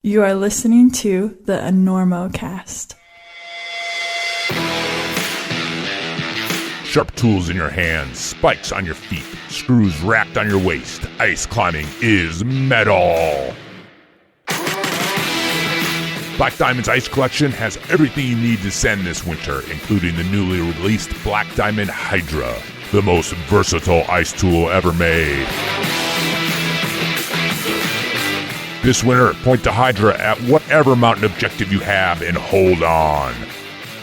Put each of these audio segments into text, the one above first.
You are listening to the Enormocast. Sharp tools in your hands, spikes on your feet, screws wrapped on your waist. Ice climbing is metal. Black Diamond's ice collection has everything you need to send this winter, including the newly released Black Diamond Hydra, the most versatile ice tool ever made. This winter, point to Hydra at whatever mountain objective you have and hold on.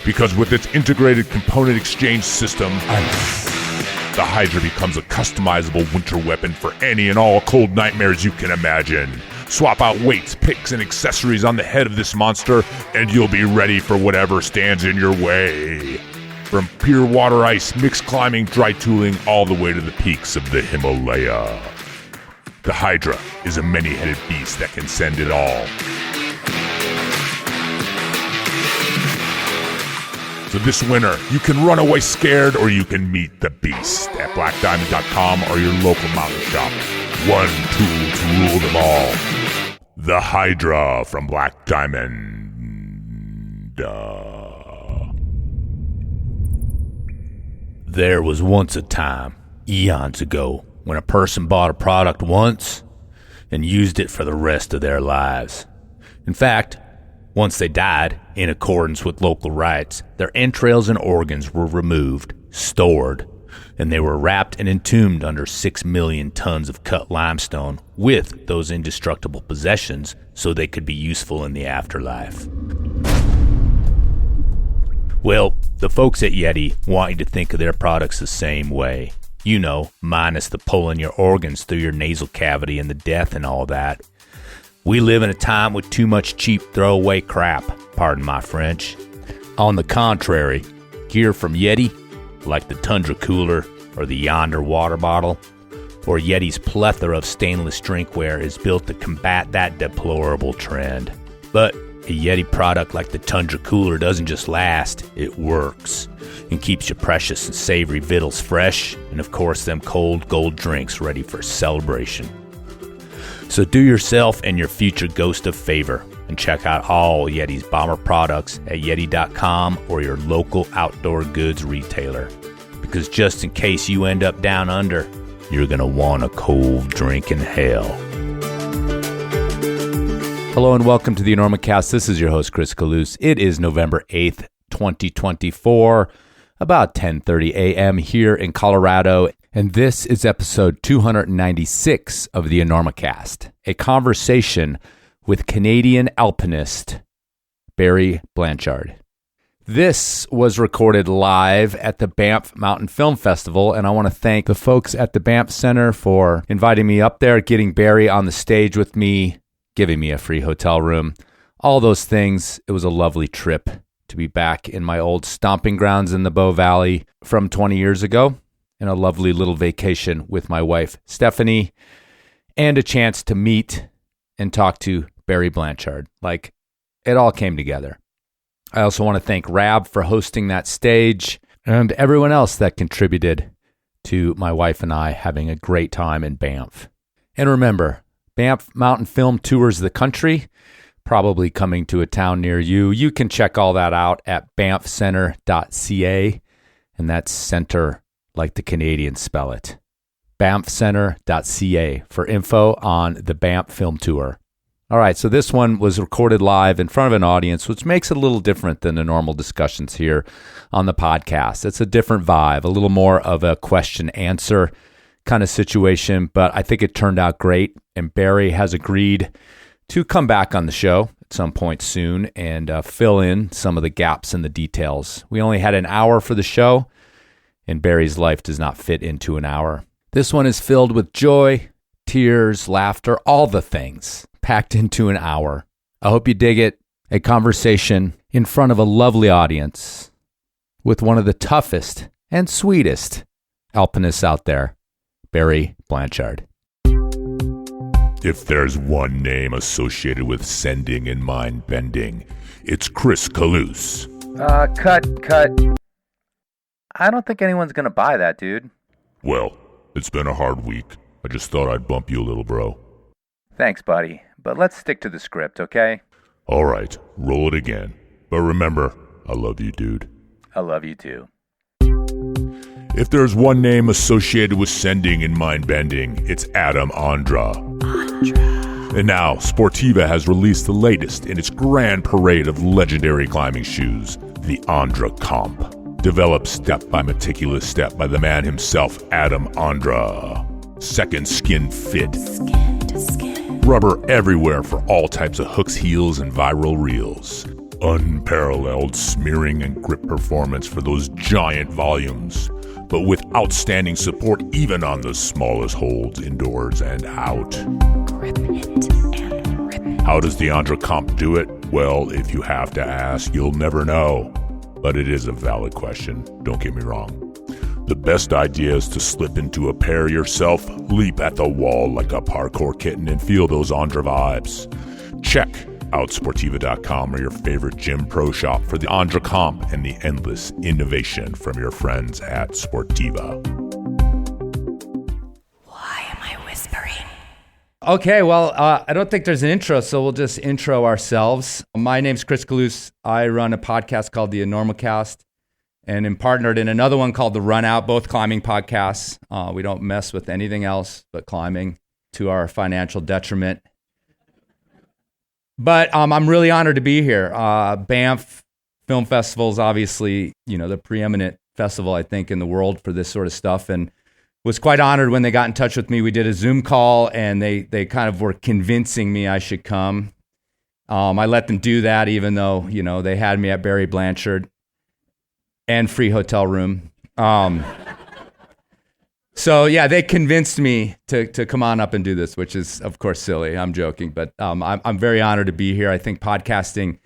Because with its integrated component exchange system, the Hydra becomes a customizable winter weapon for any and all cold nightmares you can imagine. Swap out weights, picks, and accessories on the head of this monster, and you'll be ready for whatever stands in your way. From pure water ice, mixed climbing, dry tooling, all the way to the peaks of the Himalaya. The Hydra is a many-headed beast that can send it all. So this winter, you can run away scared or you can meet the beast at blackdiamond.com or your local mountain shop. One tool to rule them all. The Hydra from Black Diamond. There was once a time, eons ago, when a person bought a product once and used it for the rest of their lives. In fact, once they died, in accordance with local rites, their entrails and organs were removed, stored, and they were wrapped and entombed under 6 million tons of cut limestone with those indestructible possessions so they could be useful in the afterlife. Well, the folks at Yeti want you to think of their products the same way. You know, minus the pulling your organs through your nasal cavity and the death and all that. We live in a time with too much cheap throwaway crap, pardon my French. On the contrary, gear from Yeti, like the Tundra Cooler or the Yonder water bottle, or Yeti's plethora of stainless drinkware is built to combat that deplorable trend. But a Yeti product like the Tundra Cooler doesn't just last, it works, and keeps your precious and savory vittles fresh, and of course them cold gold drinks ready for celebration. So do yourself and your future ghost a favor and check out all Yeti's bomber products at yeti.com or your local outdoor goods retailer. Because just in case you end up down under, you're going to want a cold drink in hell. Hello and welcome to the Enormocast. This is your host, Chris Kalous. It is November 8th, 2024, about 10:30 a.m. here in Colorado. And this is episode 296 of the Enormocast, a conversation with Canadian alpinist Barry Blanchard. This was recorded live at the Banff Mountain Film Festival, and I want to thank the folks at the Banff Centre for inviting me up there, getting Barry on the stage with me, giving me a free hotel room, all those things. It was a lovely trip to be back in my old stomping grounds in the Bow Valley from 20 years ago. And a lovely little vacation with my wife, Stephanie, and a chance to meet and talk to Barry Blanchard. Like, it all came together. I also want to thank Rab for hosting that stage and everyone else that contributed to my wife and I having a great time in Banff. And remember, Banff Mountain Film tours the country, probably coming to a town near you. You can check all that out at banffcentre.ca, and that's center like the Canadians spell it. banffcentre.ca for info on the Banff Film Tour. All right, so this one was recorded live in front of an audience, which makes it a little different than the normal discussions here on the podcast. It's a different vibe, a little more of a question-answer kind of situation, but I think it turned out great, and Barry has agreed to come back on the show at some point soon and fill in some of the gaps in the details. We only had an hour for the show, and Barry's life does not fit into an hour. This one is filled with joy, tears, laughter, all the things packed into an hour. I hope you dig it. A conversation in front of a lovely audience with one of the toughest and sweetest alpinists out there, Barry Blanchard. If there's one name associated with sending and mind-bending, it's Chris Kalous. Cut. I don't think anyone's going to buy that, dude. Well, it's been a hard week. I just thought I'd bump you a little, bro. Thanks, buddy. but let's stick to the script, okay? All right, roll it again. But remember, I love you, dude. I love you too. If there's one name associated with sending and mind-bending, it's Adam Ondra. And now, Sportiva has released the latest in its grand parade of legendary climbing shoes, the Ondra Comp. Developed step by meticulous step by the man himself, Adam Ondra. Second skin fit. Skin to skin. Rubber everywhere for all types of hooks, heels, and viral reels. Unparalleled smearing and grip performance for those giant volumes, but with outstanding support even on the smallest holds indoors and out. Grip it and rip it. How does the Ondra Comp do it? Well, if you have to ask, you'll never know. But it is a valid question, don't get me wrong. The best idea is to slip into a pair yourself, leap at the wall like a parkour kitten, and feel those Ondra vibes. Check out Sportiva.com or your favorite gym pro shop for the Ondra Comp and the endless innovation from your friends at Sportiva. Why am I whispering? Okay, well, I don't think there's an intro, so we'll just intro ourselves. My name's Chris Kalous. I run a podcast called the Enormocast, and am partnered in another one called The Run Out, both climbing podcasts. We don't mess with anything else but climbing, to our financial detriment. But I'm really honored to be here. Banff Film Festival is obviously, the preeminent festival, I think, in the world for this sort of stuff, and was quite honored when they got in touch with me. We did a Zoom call, and they kind of were convincing me I should come. I let them do that, even though, they had me at Barry Blanchard and free hotel room. So yeah, they convinced me to come on up and do this, which is of course silly. I'm joking, but I'm very honored to be here. I think podcasting,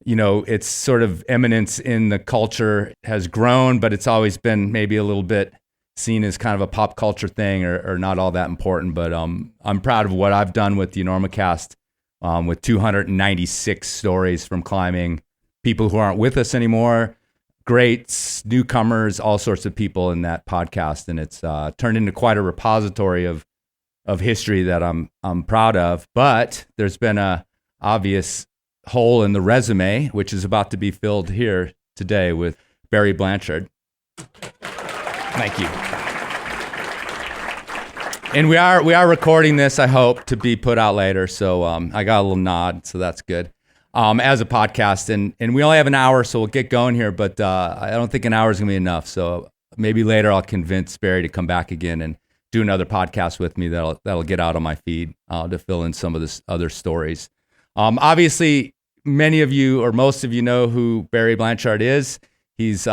its sort of eminence in the culture has grown, but it's always been maybe a little bit seen as kind of a pop culture thing or not all that important. But I'm proud of what I've done with the Enormocast, with 296 stories from climbing, people who aren't with us anymore, greats, newcomers, all sorts of people in that podcast, and it's turned into quite a repository of history that I'm proud of. But there's been a obvious hole in the resume, which is about to be filled here today with Barry Blanchard. Thank you. And we are recording this, I hope, to be put out later. So I got a little nod, so that's good. As a podcast, and we only have an hour, so we'll get going here, but I don't think an hour is going to be enough, so maybe later I'll convince Barry to come back again and do another podcast with me that'll get out on my feed to fill in some of this other stories. Obviously, many of you, or most of you, know who Barry Blanchard is. He's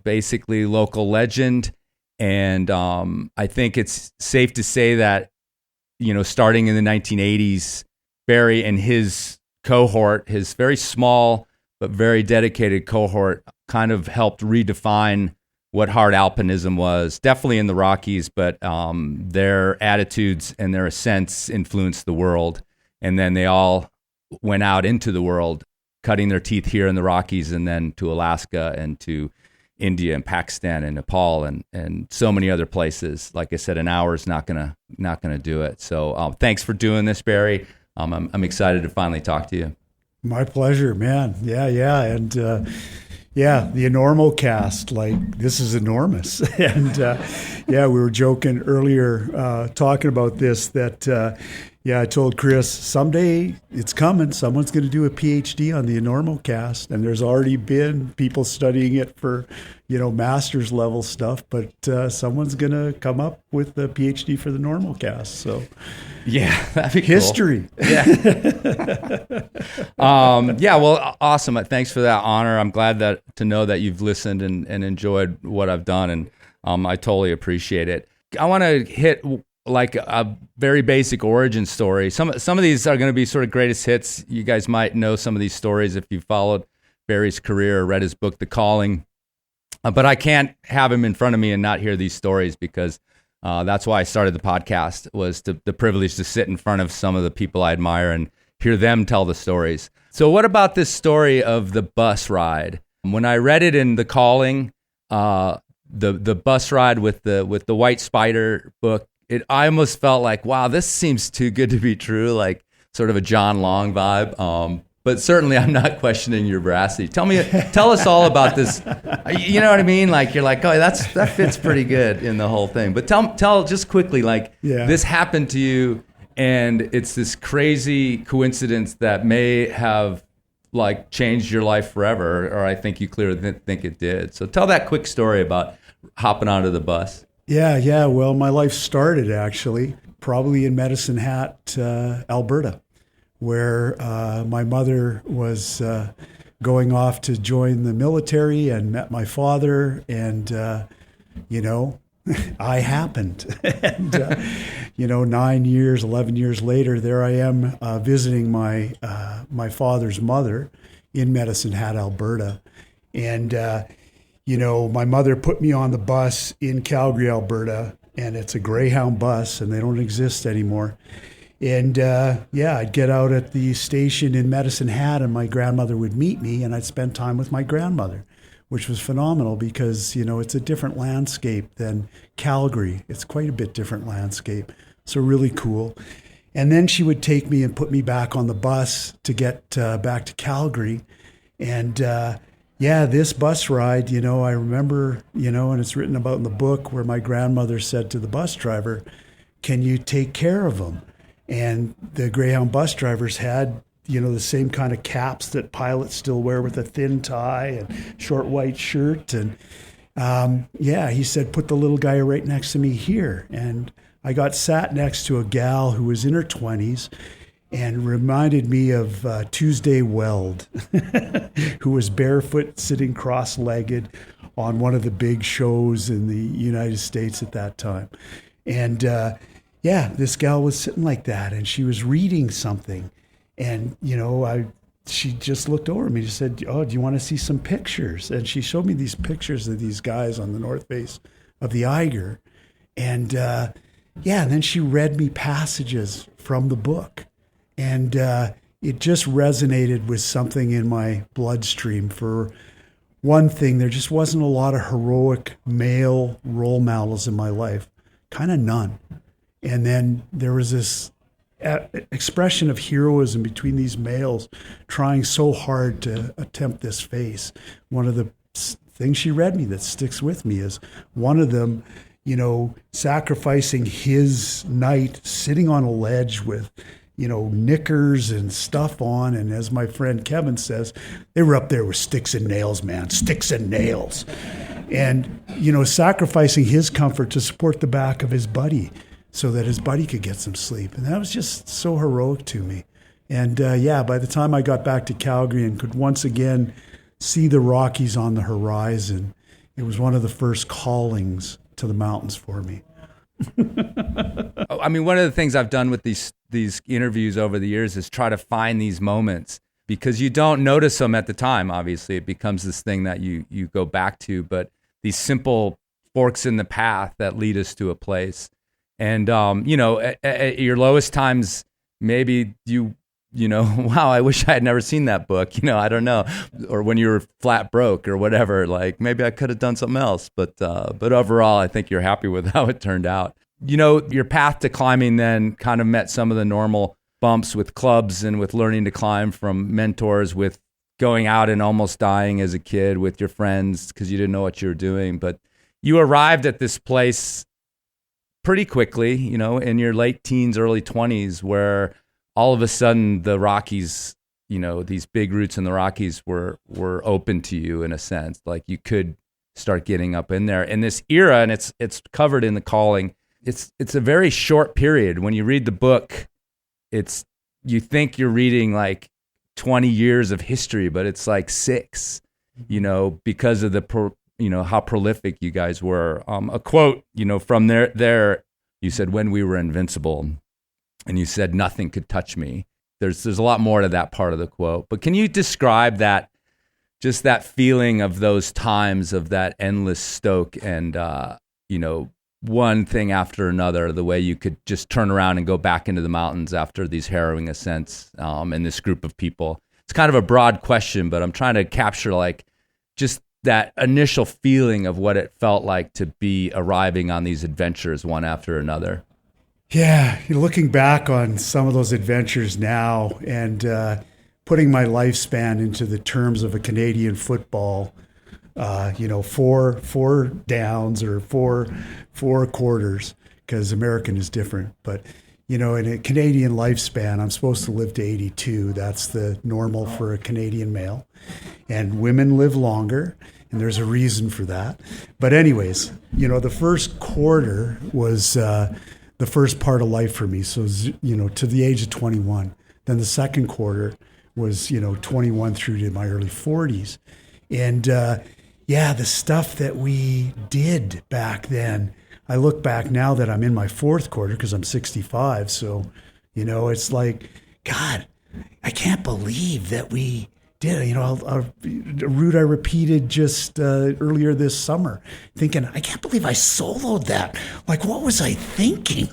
basically local legend, and I think it's safe to say that, starting in the 1980s, Barry and his cohort, his very small but very dedicated cohort, kind of helped redefine what hard alpinism was, definitely in the Rockies, but their attitudes and their ascents influenced the world. And then they all went out into the world, cutting their teeth here in the Rockies, and then to Alaska and to India and Pakistan and Nepal and so many other places. Like I said, an hour is not gonna do it. So thanks for doing this, Barry. I'm excited to finally talk to you. My pleasure, man. Yeah. And the Enormocast, this is enormous. And we were joking earlier talking about this that, I told Chris, someday it's coming. Someone's going to do a PhD on the Enormocast. And there's already been people studying it for, master's level stuff. But someone's going to come up with a PhD for the Enormocast. So yeah, that'd be history. Cool. Yeah. Well, awesome. Thanks for that honor. I'm glad to know that you've listened and enjoyed what I've done. And I totally appreciate it. I want to hit like a very basic origin story. Some of these are going to be sort of greatest hits. You guys might know some of these stories if you followed Barry's career or read his book, The Calling. But I can't have him in front of me and not hear these stories, because that's why I started the podcast, was the privilege to sit in front of some of the people I admire and hear them tell the stories. So what about this story of the bus ride? When I read it in The Calling, the bus ride with the White Spider book, I almost felt like, wow, this seems too good to be true. Like sort of a John Long vibe. But certainly I'm not questioning your veracity. Tell us all about this. You know what I mean? Like, you're like, oh, that fits pretty good in the whole thing. But tell just quickly, like, this happened to you, and it's this crazy coincidence that may have like changed your life forever, or I think you clearly think it did. So tell that quick story about hopping onto the bus. Yeah. Well, my life started actually probably in Medicine Hat, Alberta, where my mother was going off to join the military and met my father, and I happened. And 11 years later, there I am visiting my father's mother in Medicine Hat, Alberta. And my mother put me on the bus in Calgary, Alberta, and it's a Greyhound bus, and they don't exist anymore. And I'd get out at the station in Medicine Hat, and my grandmother would meet me, and I'd spend time with my grandmother, which was phenomenal because, it's a different landscape than Calgary. It's quite a bit different landscape. So really cool. And then she would take me and put me back on the bus to get back to Calgary. And this bus ride, I remember, and it's written about in the book, where my grandmother said to the bus driver, "Can you take care of them?" And the Greyhound bus drivers had, the same kind of caps that pilots still wear with a thin tie and short white shirt. And he said, "Put the little guy right next to me here." And I got sat next to a gal who was in her 20s and reminded me of Tuesday Weld, who was barefoot, sitting cross-legged on one of the big shows in the United States at that time. And this gal was sitting like that, and she was reading something. And, she just looked over at me and said, "Oh, do you want to see some pictures?" And she showed me these pictures of these guys on the north face of the Eiger. And, and then she read me passages from the book. And it just resonated with something in my bloodstream. For one thing, there just wasn't a lot of heroic male role models in my life, kind of none. And then there was this expression of heroism between these males trying so hard to attempt this face. One of the things she read me that sticks with me is one of them, sacrificing his night sitting on a ledge with, knickers and stuff on. And as my friend Kevin says, they were up there with sticks and nails, man, sticks and nails. And, sacrificing his comfort to support the back of his buddy so that his buddy could get some sleep. And that was just so heroic to me. And by the time I got back to Calgary and could once again see the Rockies on the horizon, it was one of the first callings to the mountains for me. I mean, one of the things I've done with these interviews over the years is try to find these moments, because you don't notice them at the time. Obviously, it becomes this thing that you go back to, but these simple forks in the path that lead us to a place. And, at your lowest times, maybe wow, I wish I had never seen that book, I don't know. Or when you were flat broke or whatever, like maybe I could have done something else. But overall, I think you're happy with how it turned out. Your path to climbing then kind of met some of the normal bumps with clubs and with learning to climb from mentors, with going out and almost dying as a kid with your friends because you didn't know what you were doing. But you arrived at this place pretty quickly, in your late teens, early 20s, where all of a sudden the Rockies, these big routes in the Rockies were open to you in a sense. Like you could start getting up in there. In this era, and it's covered in The Calling, it's a very short period. When you read the book, you think you're reading like 20 years of history, but it's like 6, because of how prolific you guys were. A quote, from there, you said, "When we were invincible," and you said, "Nothing could touch me." There's a lot more to that part of the quote, but can you describe that, just that feeling of those times of that endless stoke and, one thing after another, the way you could just turn around and go back into the mountains after these harrowing ascents, and this group of people? It's kind of a broad question, but I'm trying to capture like just that initial feeling of what it felt like to be arriving on these adventures one after another. Yeah, looking back on some of those adventures now and putting my lifespan into the terms of a Canadian football, four downs or four quarters, because American is different. But, in a Canadian lifespan, I'm supposed to live to 82. That's the normal for a Canadian male. And women live longer, and there's a reason for that. But anyways, the first quarter was the first part of life for me. So, to the age of 21. Then the second quarter was, 21 through to my early 40s. And, the stuff that we did back then, I look back now that I'm in my fourth quarter because I'm 65. So, it's like, God, I can't believe that we did it. A route I repeated just earlier this summer, thinking, I can't believe I soloed that. Like, what was I thinking?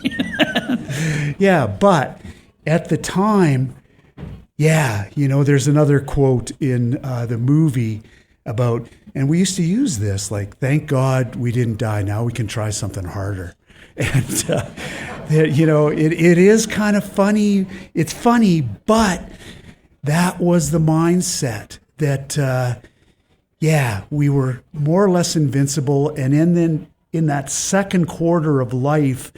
Yeah, but at the time, there's another quote in the movie about, and we used to use this, like, thank God we didn't die. Now we can try something harder. And, it is kind of funny. It's funny, but that was the mindset that, we were more or less invincible. And then in that second quarter of life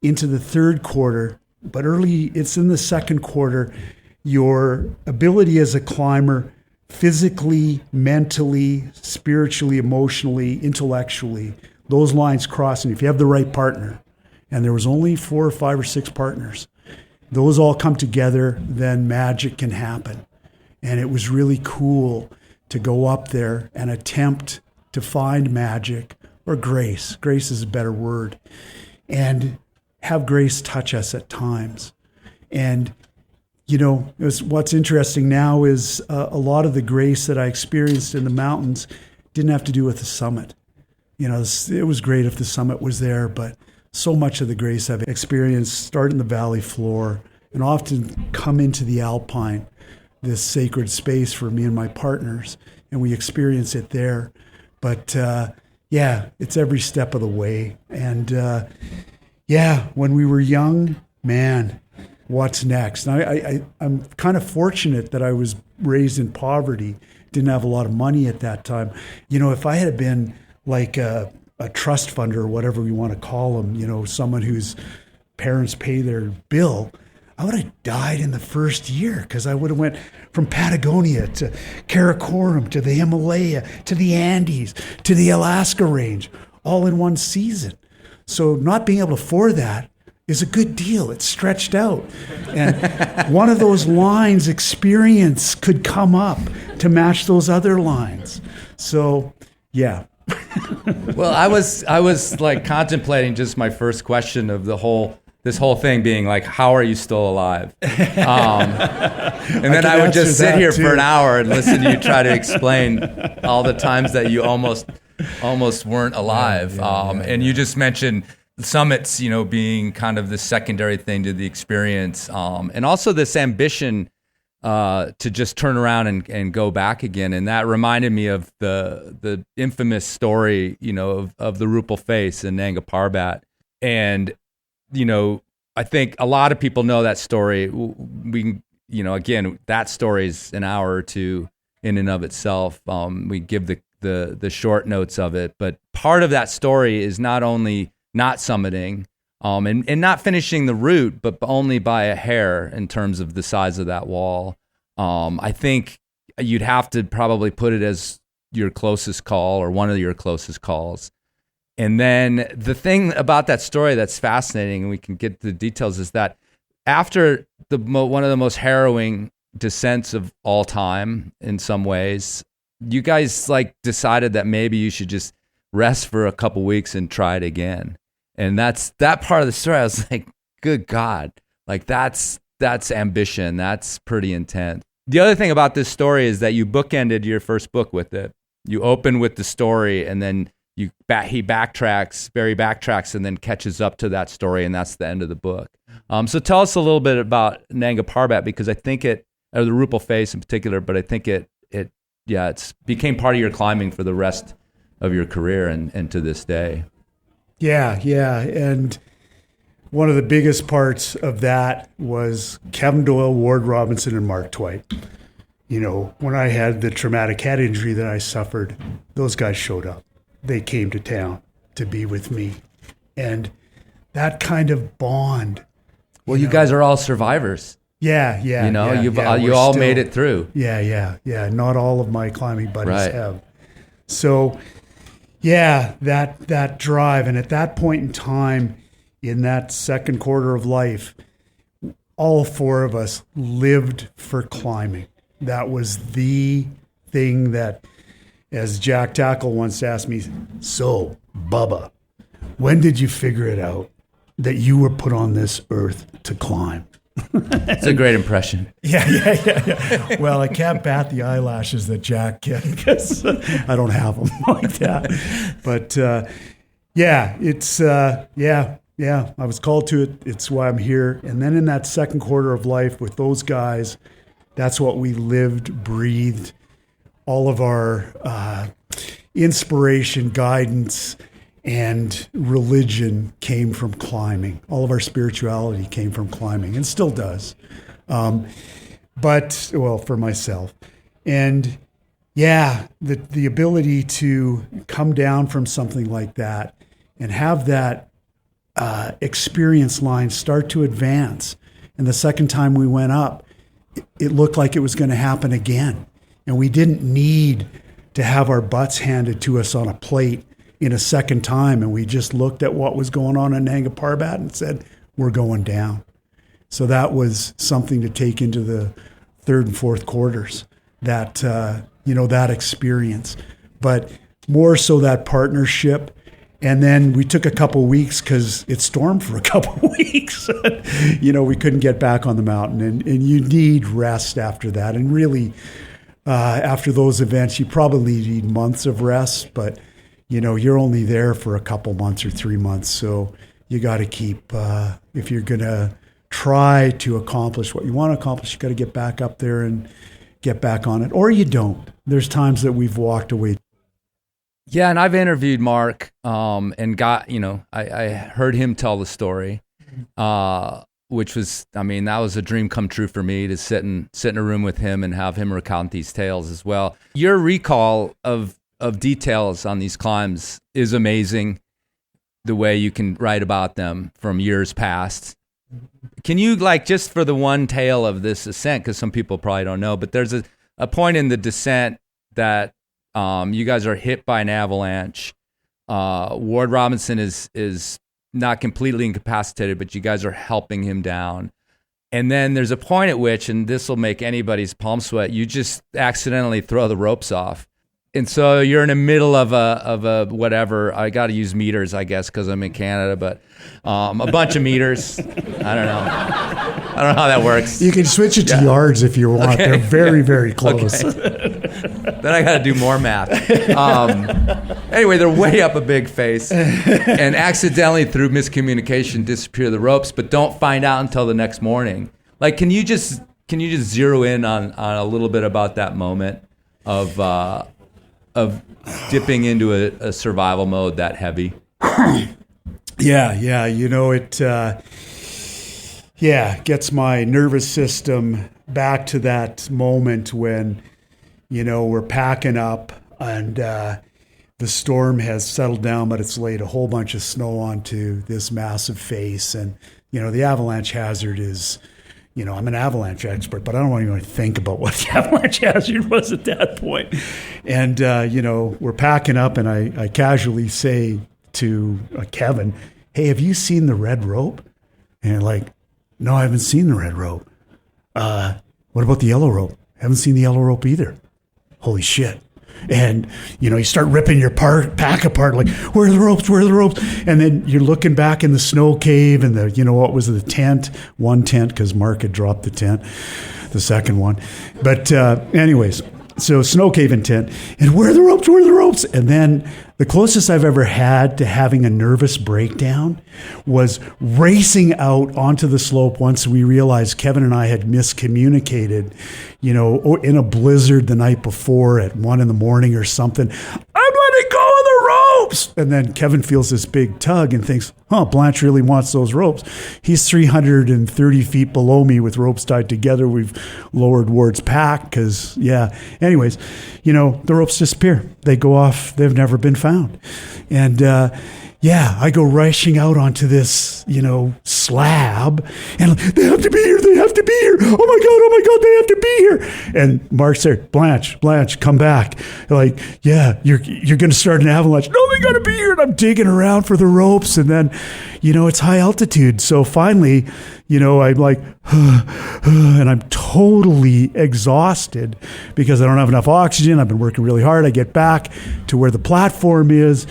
into the third quarter, but it's in the second quarter, your ability as a climber, physically, mentally, spiritually, emotionally, intellectually, those lines cross. And if you have the right partner, and there was only 4 or 5 or 6 partners, those all come together, then magic can happen. And it was really cool to go up there and attempt to find magic or grace. Grace is a better word. And have grace touch us at times. And what's interesting now is a lot of the grace that I experienced in the mountains didn't have to do with the summit. It was great if the summit was there, but so much of the grace I've experienced start in the valley floor and often come into the alpine, this sacred space for me and my partners, and we experience it there. But it's every step of the way. And when we were young, man, what's next? And I'm kind of fortunate that I was raised in poverty, didn't have a lot of money at that time. If I had been like a trust funder or whatever we want to call them, someone whose parents pay their bill, I would have died in the first year because I would have went from Patagonia to Karakoram to the Himalaya to the Andes to the Alaska range all in one season. So not being able to afford that is a good deal. It's stretched out. And one of those lines, experience, could come up to match those other lines. So, yeah. Well, I was like contemplating just my first question of this whole thing being like, how are you still alive? And then I would just sit here for an hour and listen to you try to explain all the times that you almost weren't alive. And you just mentioned summits, being kind of the secondary thing to the experience, and also this ambition to just turn around and go back again. And that reminded me of the infamous story, of the Rupal face in Nanga Parbat. And, I think a lot of people know that story. We, again, that story is an hour or two in and of itself. We give the short notes of it, but part of that story is not only not summiting, and not finishing the route, but only by a hair in terms of the size of that wall. I think you'd have to probably put it as your closest call or one of your closest calls. And then the thing about that story that's fascinating, and we can get the details, is that after one of the most harrowing descents of all time, in some ways, you guys decided that maybe you should just rest for a couple weeks and try it again. And that part of the story, I was like, good God, that's ambition. That's pretty intense. The other thing about this story is that you bookended your first book with it. You open with the story, and then Barry backtracks and then catches up to that story, and that's the end of the book. So tell us a little bit about Nanga Parbat, because I think or the Rupal face in particular, but I think it's became part of your climbing for the rest of your career and to this day. Yeah. And one of the biggest parts of that was Kevin Doyle, Ward Robinson, and Mark Twight. When I had the traumatic head injury that I suffered, those guys showed up. They came to town to be with me. And that kind of bond. Well, you guys are all survivors. Yeah. You all made it through. Yeah. Not all of my climbing buddies have. So, that drive. And at that point in time, in that second quarter of life, all four of us lived for climbing. That was the thing that, as Jack Tackle once asked me, so, Bubba, when did you figure it out that you were put on this earth to climb? It's a great impression. Yeah. Well, I can't bat the eyelashes that Jack can because I don't have them like that. But I was called to it. It's why I'm here. And then in that second quarter of life with those guys, that's what we lived, breathed. All of our inspiration, guidance, and religion came from climbing. All of our spirituality came from climbing, and still does. For myself. And the ability to come down from something like that and have that experience line start to advance. And the second time we went up, it looked like it was going to happen again. And we didn't need to have our butts handed to us on a plate in a second time. And we just looked at what was going on in Nanga Parbat and said, we're going down. So that was something to take into the third and fourth quarters, that, that experience. But more so that partnership. And then we took a couple weeks because it stormed for a couple weeks. We couldn't get back on the mountain. And you need rest after that. And really, after those events, you probably need months of rest. But, you're only there for a couple months or 3 months. So you got to keep, if you're going to try to accomplish what you want to accomplish, you got to get back up there and get back on it. Or you don't. There's times that we've walked away. Yeah, and I've interviewed Mark and got, I heard him tell the story, which was, that was a dream come true for me to sit in a room with him and have him recount these tales as well. Your recall of details on these climbs is amazing, the way you can write about them from years past. Can you, just for the one tale of this ascent, because some people probably don't know, but there's a point in the descent that you guys are hit by an avalanche. Ward Robinson is not completely incapacitated, but you guys are helping him down. And then there's a point at which, and this will make anybody's palm sweat, you just accidentally throw the ropes off. And so you're in the middle of a whatever. I got to use meters, I guess, because I'm in Canada, but a bunch of meters. I don't know how that works. You can switch it to yards if you want. Okay. They're very, very close. Okay. Then I got to do more math. Anyway, they're way up a big face, and accidentally through miscommunication disappear the ropes, but don't find out until the next morning. Can you just zero in on a little bit about that moment of dipping into a survival mode that heavy? Yeah. It gets my nervous system back to that moment when, we're packing up and the storm has settled down, but it's laid a whole bunch of snow onto this massive face. And, the avalanche hazard is, I'm an avalanche expert, but I don't even think about what the avalanche hazard was at that point. And, we're packing up and I casually say to Kevin, hey, have you seen the red rope? And no, I haven't seen the red rope. What about the yellow rope? Haven't seen the yellow rope either. Holy shit. And, you start ripping your pack apart, where are the ropes? Where are the ropes? And then you're looking back in the snow cave and what was the tent? One tent, because Mark had dropped the tent, the second one. But anyways, so snow cave and tent. And where are the ropes? Where are the ropes? And then the closest I've ever had to having a nervous breakdown was racing out onto the slope once we realized Kevin and I had miscommunicated, in a blizzard the night before at 1 a.m. or something. I'm letting go of the ropes. And then Kevin feels this big tug and thinks, Blanche really wants those ropes. He's 330 feet below me with ropes tied together. We've lowered Ward's pack because, anyways, the ropes disappear. They go off. They've never been found. And, I go rushing out onto this, slab, and they have to be here. They have to be here. Oh my God, they have to be here. And Mark's there. Blanche, come back. Like, you're going to start an avalanche. No, they got to be here. And I'm digging around for the ropes, and then, it's high altitude. So finally, I'm like, and I'm totally exhausted because I don't have enough oxygen. I've been working really hard. I get back to where the platform is.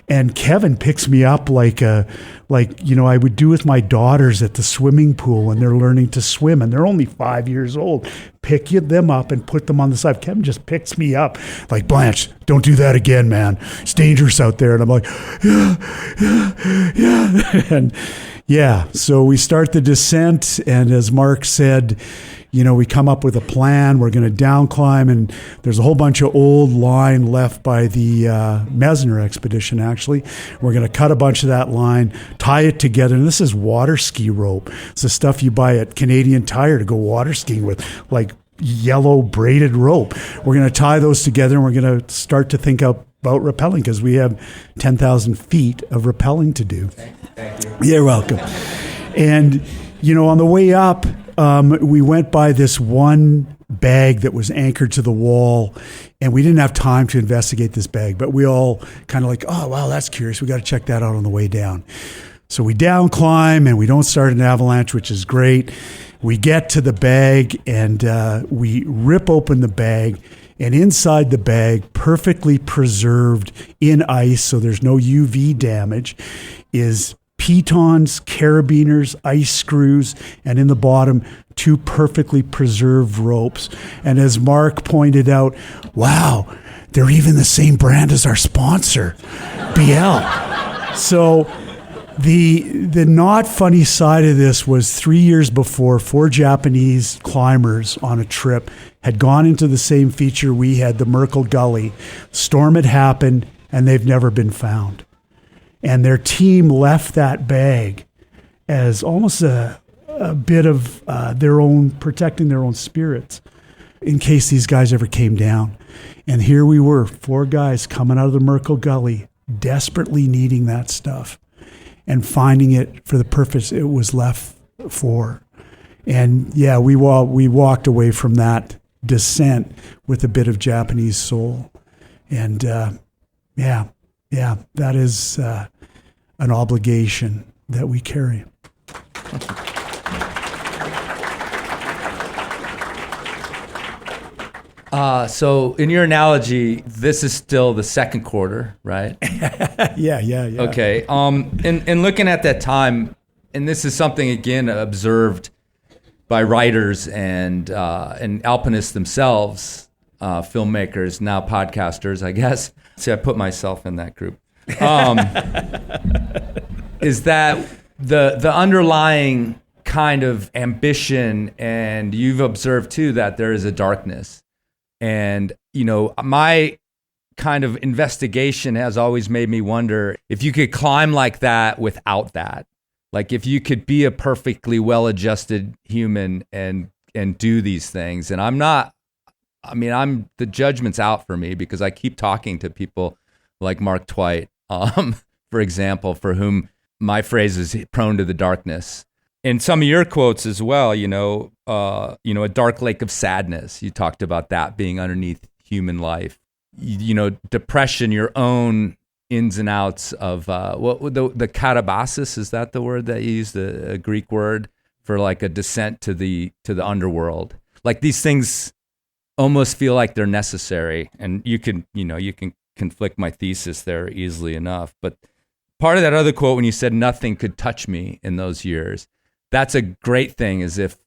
And Kevin picks me up like I would do with my daughters at the swimming pool when they're learning to swim, and they're only 5 years old. Pick them up and put them on the side. Kevin just picks me up like, Blanche, don't do that again, man. It's dangerous out there. And I'm like, and so we start the descent, and as Mark said, we come up with a plan. We're going to down climb, and there's a whole bunch of old line left by the Mesner expedition, actually. We're going to cut a bunch of that line, tie it together, and this is water ski rope. It's the stuff you buy at Canadian Tire to go water skiing with, like yellow braided rope. We're going to tie those together, and we're going to start to think about rappelling because we have 10,000 feet of rappelling to do. Thank you. You're welcome. And, on the way up, we went by this one bag that was anchored to the wall, and we didn't have time to investigate this bag, but we all kind of like, oh, wow, that's curious. We got to check that out on the way down. So we down climb, and we don't start an avalanche, which is great. We get to the bag, and we rip open the bag, and inside the bag, perfectly preserved in ice, so there's no UV damage, is pitons, carabiners, ice screws, and in the bottom, 2 perfectly preserved ropes. And as Mark pointed out, wow, they're even the same brand as our sponsor, BL. So the not funny side of this was 3 years before, 4 Japanese climbers on a trip had gone into the same feature we had, the Merkel Gully. Storm had happened, and they've never been found. And their team left that bag as almost a bit of their own, protecting their own spirits in case these guys ever came down. And here we were, 4 guys coming out of the Merkel Gully, desperately needing that stuff and finding it for the purpose it was left for. And we walked away from that descent with a bit of Japanese soul. And that is an obligation that we carry. So in your analogy, this is still the second quarter, right? Yeah. Okay. And looking at that time, and this is something again observed by writers and alpinists themselves, filmmakers, now podcasters, I guess. See, I put myself in that group. Is that the underlying kind of ambition, and you've observed too that there is a darkness. And, my kind of investigation has always made me wonder if you could climb like that without that. Like if you could be a perfectly well-adjusted human and do these things. And the judgment's out for me because I keep talking to people like Mark Twight, for example, for whom my phrase is prone to the darkness. And some of your quotes as well, a dark lake of sadness. You talked about that being underneath human life. Depression, your own ins and outs of the katabasis, is that the word that you used, a Greek word for like a descent to the underworld? Like these things almost feel like they're necessary, and you can conflict my thesis there easily enough. But part of that other quote when you said nothing could touch me in those years, that's a great thing, as if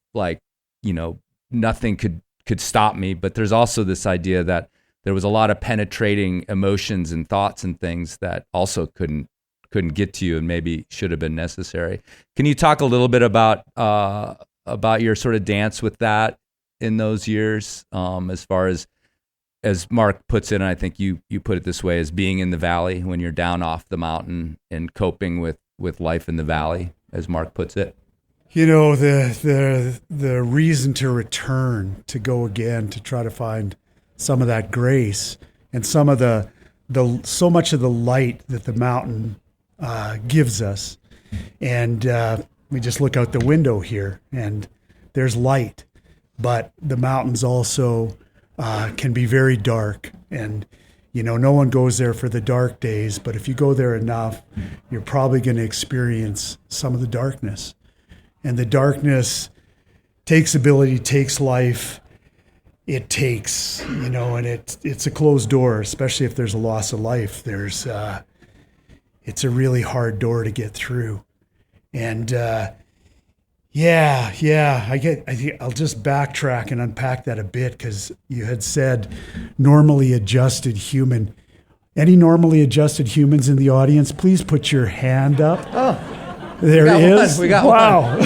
nothing could stop me. But there's also this idea that there was a lot of penetrating emotions and thoughts and things that also couldn't get to you and maybe should have been necessary. Can you talk a little bit about your sort of dance with that in those years, as far as as Mark puts it, and I think you put it this way, as being in the valley when you're down off the mountain and coping with life in the valley, as Mark puts it? You know, the reason to return, to go again, to try to find some of that grace and some of the so much of the light that the mountain gives us. And we just look out the window here and there's light, but the mountains also can be very dark. And, you know, no one goes there for the dark days, but if you go there enough, you're probably going to experience some of the darkness. And the darkness takes ability, takes life. It takes, you know, and it's a closed door, especially if there's a loss of life. It's a really hard door to get through. And I think I'll just backtrack and unpack that a bit, because you had said normally adjusted human. Any normally adjusted humans in the audience, please put your hand up. Oh. There it is. We got one.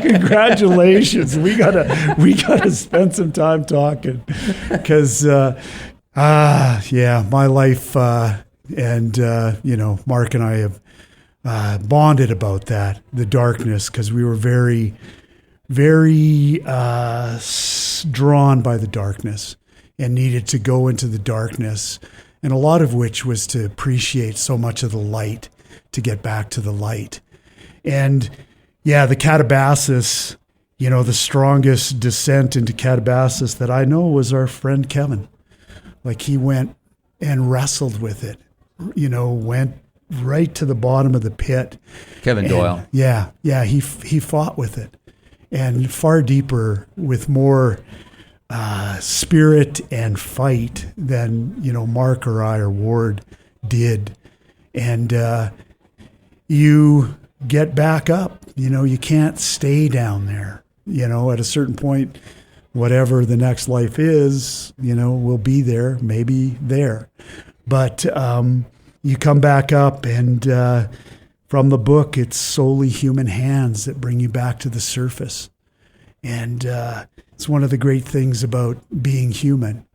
Congratulations. We gotta spend some time talking, because my life and you know, Mark and I have bonded about that, the darkness, because we were very, very drawn by the darkness and needed to go into the darkness, and a lot of which was to appreciate so much of the light, to get back to the light. And yeah, the Calabasas, you know, the strongest descent into Calabasas that I know was our friend Kevin. Like, he went and wrestled with it, you know, went right to the bottom of the pit. Kevin Doyle. Yeah, he fought with it, and far deeper, with more spirit and fight than, you know, Mark or I or Ward did. And you get back up. You know, you can't stay down there. You know, at a certain point, whatever the next life is, you know, we'll be there, maybe there. But you come back up, and from the book, it's solely human hands that bring you back to the surface. And it's one of the great things about being human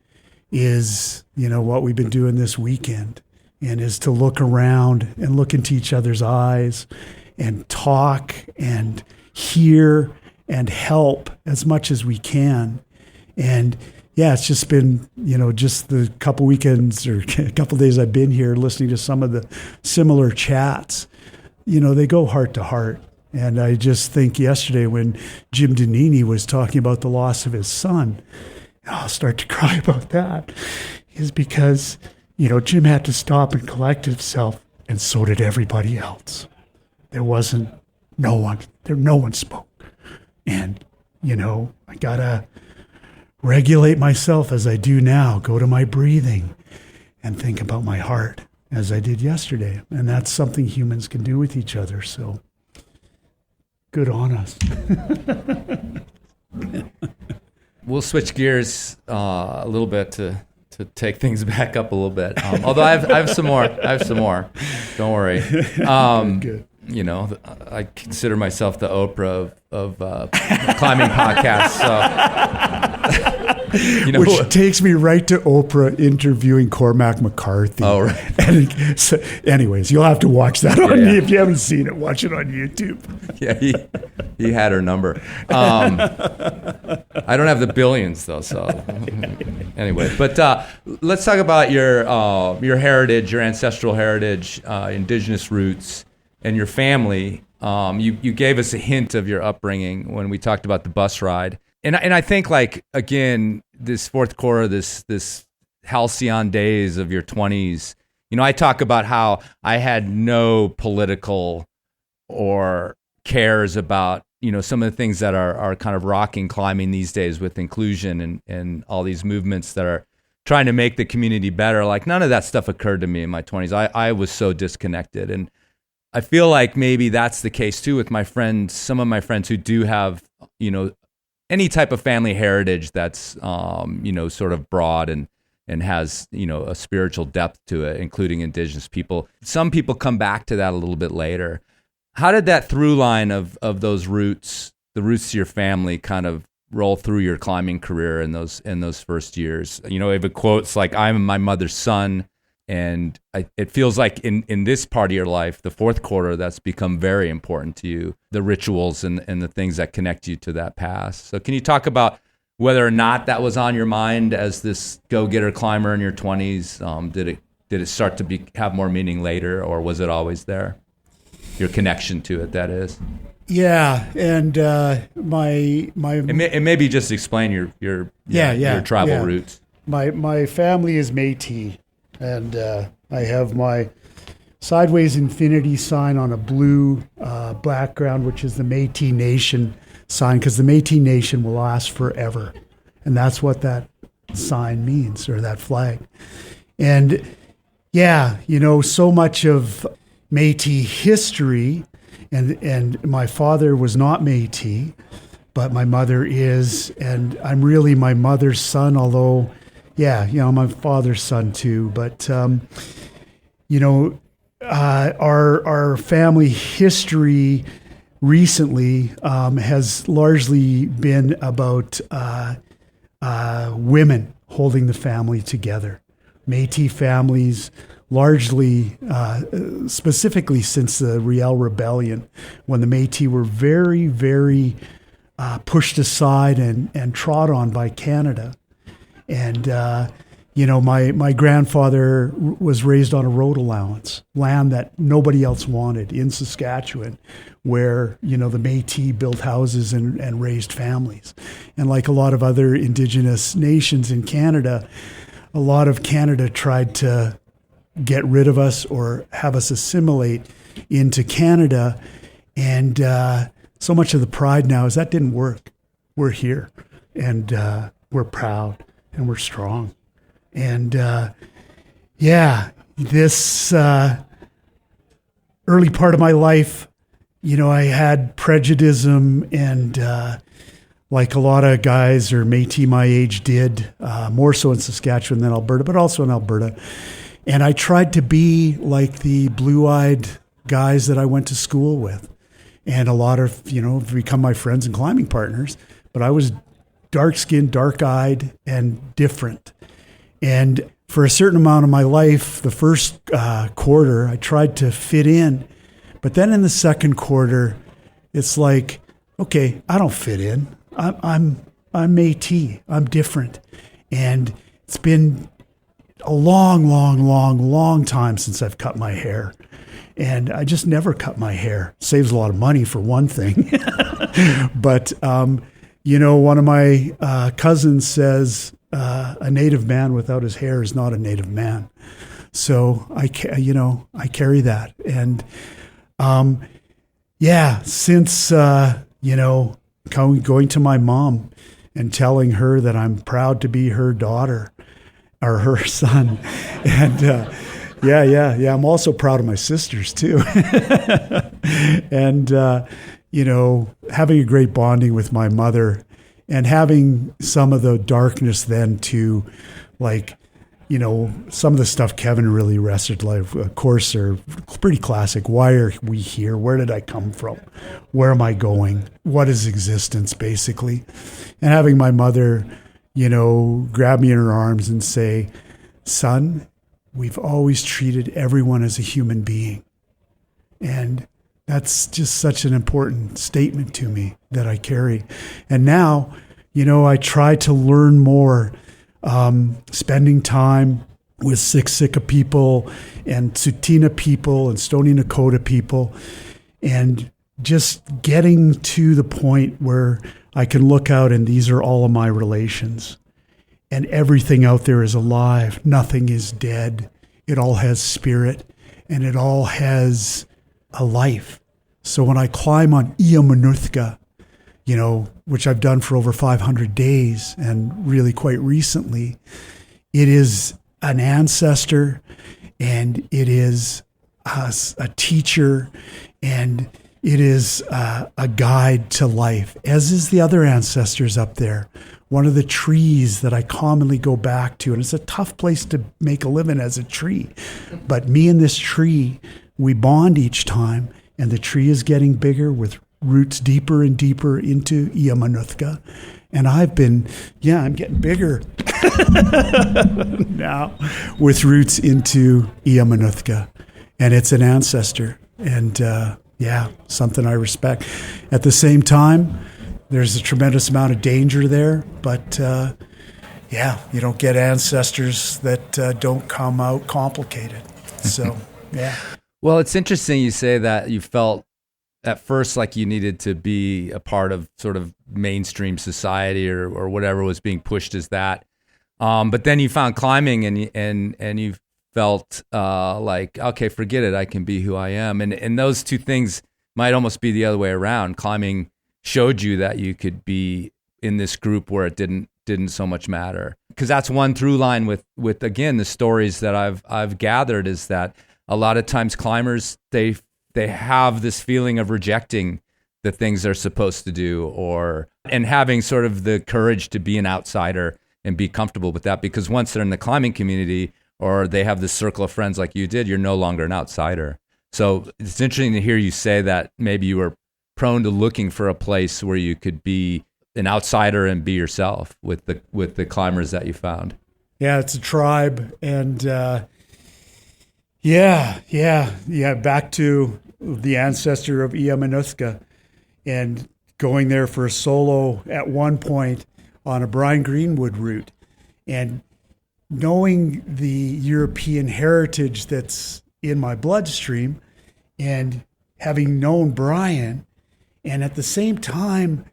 is, you know, what we've been doing this weekend, and is to look around and look into each other's eyes and talk and hear and help as much as we can. And yeah, it's just been, you know, just the couple weekends or a couple days I've been here listening to some of the similar chats, you know, they go heart to heart. And I just think yesterday when Jim Danini was talking about the loss of his son, I'll start to cry about that, is because, you know, Jim had to stop and collect himself, and so did everybody else. There wasn't no one spoke. And, you know, I gotta regulate myself as I do now, go to my breathing and think about my heart as I did yesterday. And that's something humans can do with each other. So good on us. We'll switch gears a little bit to take things back up a little bit. Although I have some more. Don't worry. Good. You know, I consider myself the Oprah of climbing podcasts. So, you know, which takes me right to Oprah interviewing Cormac McCarthy. Oh, right. And so, anyways, you'll have to watch that on me. If you haven't seen it, watch it on YouTube. Yeah, he had her number. I don't have the billions though, so anyway. But let's talk about your heritage, your ancestral heritage, indigenous roots, and your family. You gave us a hint of your upbringing when we talked about the bus ride. And I think, like, again, this fourth quarter, this halcyon days of your 20s, you know, I talk about how I had no political or cares about, you know, some of the things that are kind of rocking climbing these days with inclusion and all these movements that are trying to make the community better. Like, none of that stuff occurred to me in my 20s. I was so disconnected. And I feel like maybe that's the case too with my friends, some of my friends who do have, you know, any type of family heritage that's, you know, sort of broad and has, you know, a spiritual depth to it, including indigenous people. Some people come back to that a little bit later. How did that through line of those roots, the roots to your family, kind of roll through your climbing career in those first years. You know, it quotes like, "I'm my mother's son," and it feels like in this part of your life, the fourth quarter, that's become very important to you, the rituals and the things that connect you to that past. So can you talk about whether or not that was on your mind as this go-getter climber in your 20s? Did it start to have more meaning later, or was it always there? Your connection to it, that is. Yeah, and my and maybe just explain your tribal roots. My family is Métis, and I have my sideways infinity sign on a blue background, which is the Métis Nation sign, because the Métis Nation will last forever, and that's what that sign means, or that flag. And yeah, you know, so much of Métis history. And my father was not Métis, but my mother is, and I'm really my mother's son, although, yeah, you know, I'm my father's son too. But, you know, our family history recently has largely been about women holding the family together. Métis families, largely, specifically since the Riel Rebellion, when the Métis were very, very pushed aside and trod on by Canada. And, you know, my grandfather was raised on a road allowance, land that nobody else wanted in Saskatchewan, where, you know, the Métis built houses and raised families. And like a lot of other Indigenous nations in Canada, a lot of Canada tried to get rid of us or have us assimilate into Canada. And so much of the pride now is that didn't work. We're here, and we're proud, and we're strong. And yeah, this early part of my life, you know, I had prejudice, and like a lot of guys or Métis my age did, more so in Saskatchewan than Alberta, but also in Alberta. And I tried to be like the blue-eyed guys that I went to school with. And a lot of, you know, become my friends and climbing partners. But I was dark-skinned, dark-eyed, and different. And for a certain amount of my life, the first quarter, I tried to fit in. But then in the second quarter, it's like, okay, I don't fit in. I'm Métis. I'm different. And it's been a long time since I've cut my hair. And I just never cut my hair. Saves a lot of money, for one thing. But, you know, one of my cousins says a native man without his hair is not a native man. So I carry that. And yeah, since, you know, going to my mom and telling her that I'm proud to be her daughter, or her son. And yeah. I'm also proud of my sisters too. And, you know, having a great bonding with my mother, and having some of the darkness then to, like, you know, some of the stuff Kevin really wrestled, like, of course, are pretty classic. Why are we here? Where did I come from? Where am I going? What is existence, basically? And having my mother, you know, grab me in her arms and say, son, we've always treated everyone as a human being. And that's just such an important statement to me that I carry. And now, you know, I try to learn more, spending time with Siksika people and Tsuut'ina people and Stoney Nakoda people, and just getting to the point where I can look out and these are all of my relations. And everything out there is alive. Nothing is dead. It all has spirit, and it all has a life. So when I climb on Enormocast, you know, which I've done for over 500 days and really quite recently, it is an ancestor, and it is a teacher, and it is a guide to life, as is the other ancestors up there. One of the trees that I commonly go back to, and it's a tough place to make a living as a tree, but me and this tree, we bond each time, and the tree is getting bigger with roots deeper and deeper into Enormocast, And I'm getting bigger now with roots into Enormocast. And it's an ancestor. And something I respect. At the same time, there's a tremendous amount of danger there. But you don't get ancestors that don't come out complicated. So, yeah. Well, it's interesting you say that you felt at first like you needed to be a part of sort of mainstream society or whatever was being pushed as that. But then you found climbing and you felt like, okay, forget it. I can be who I am. And those two things might almost be the other way around. Climbing showed you that you could be in this group where it didn't so much matter. Because that's one through line with again, the stories that I've gathered is that a lot of times climbers, they have this feeling of rejecting the things they're supposed to do and having sort of the courage to be an outsider and be comfortable with that, because once they're in the climbing community or they have this circle of friends like you did, you're no longer an outsider. So it's interesting to hear you say that maybe you were prone to looking for a place where you could be an outsider and be yourself with the climbers that you found. Yeah, it's a tribe. And back to the ancestor of Enormocast and going there for a solo at one point on a Brian Greenwood route, and knowing the European heritage that's in my bloodstream and having known Brian, and at the same time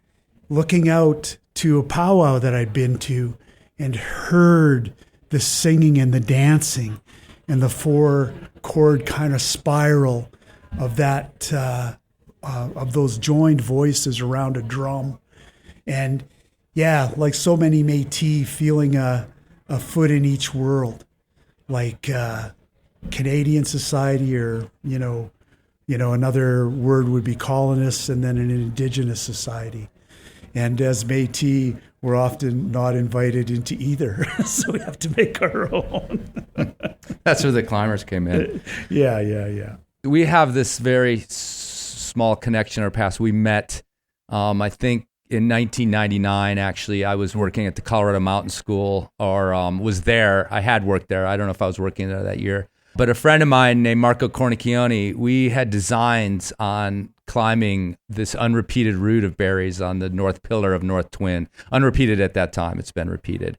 looking out to a powwow that I'd been to and heard the singing and the dancing and the 4-chord kind of spiral of that, of those joined voices around a drum. And like so many Métis, feeling a foot in each world, like Canadian society, or, another word would be colonists, and then an indigenous society. And as Métis, we're often not invited into either, so we have to make our own. That's where the climbers came in. Yeah. We have this very small connection in our past. We met, I think, in 1999, actually. I was working at the Colorado Mountain School, or was there. I had worked there. I don't know if I was working there that year. But a friend of mine named Marco Cornicchione, we had designs on climbing this unrepeated route of berries on the North Pillar of North Twin. Unrepeated at that time. It's been repeated.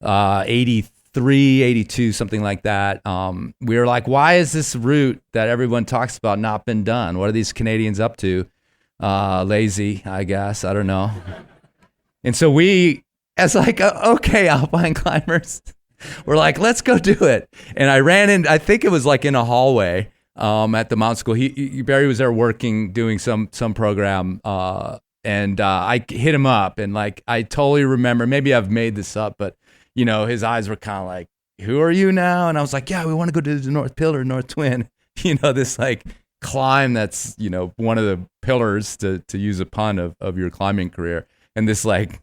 83, 82, something like that. We were like, why is this route that everyone talks about not been done? What are these Canadians up to? Lazy, I guess. I don't know. And so we, as like, okay, alpine climbers, we're like, let's go do it. And I ran in, I think it was like in a hallway at the mountain school. Barry was there working, doing some program, and I hit him up, and like, I totally remember, maybe I've made this up, but his eyes were kind of like, who are you now? And I was like, yeah, we want to go to the North Pillar, North Twin, this like climb that's, one of the pillars, to use a pun of your climbing career. And this like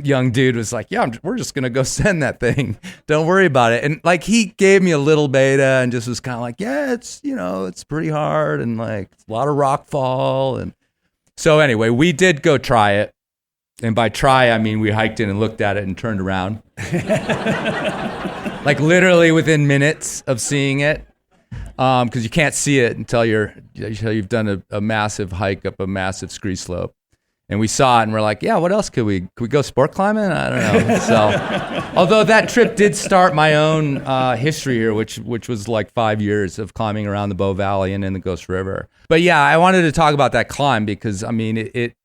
young dude was like, yeah, we're just going to go send that thing. Don't worry about it. And like, he gave me a little beta and just was kind of like, yeah, it's, it's pretty hard and like it's a lot of rock fall. And so anyway, we did go try it. And by try, I mean, we hiked in and looked at it and turned around. Like literally within minutes of seeing it. Because you can't see it until you've done a massive hike up a massive scree slope. And we saw it and we're like, yeah, what else could we go sport climbing? I don't know. So, although that trip did start my own history here, which was like 5 years of climbing around the Bow Valley and in the Ghost River. But yeah, I wanted to talk about that climb because I mean, it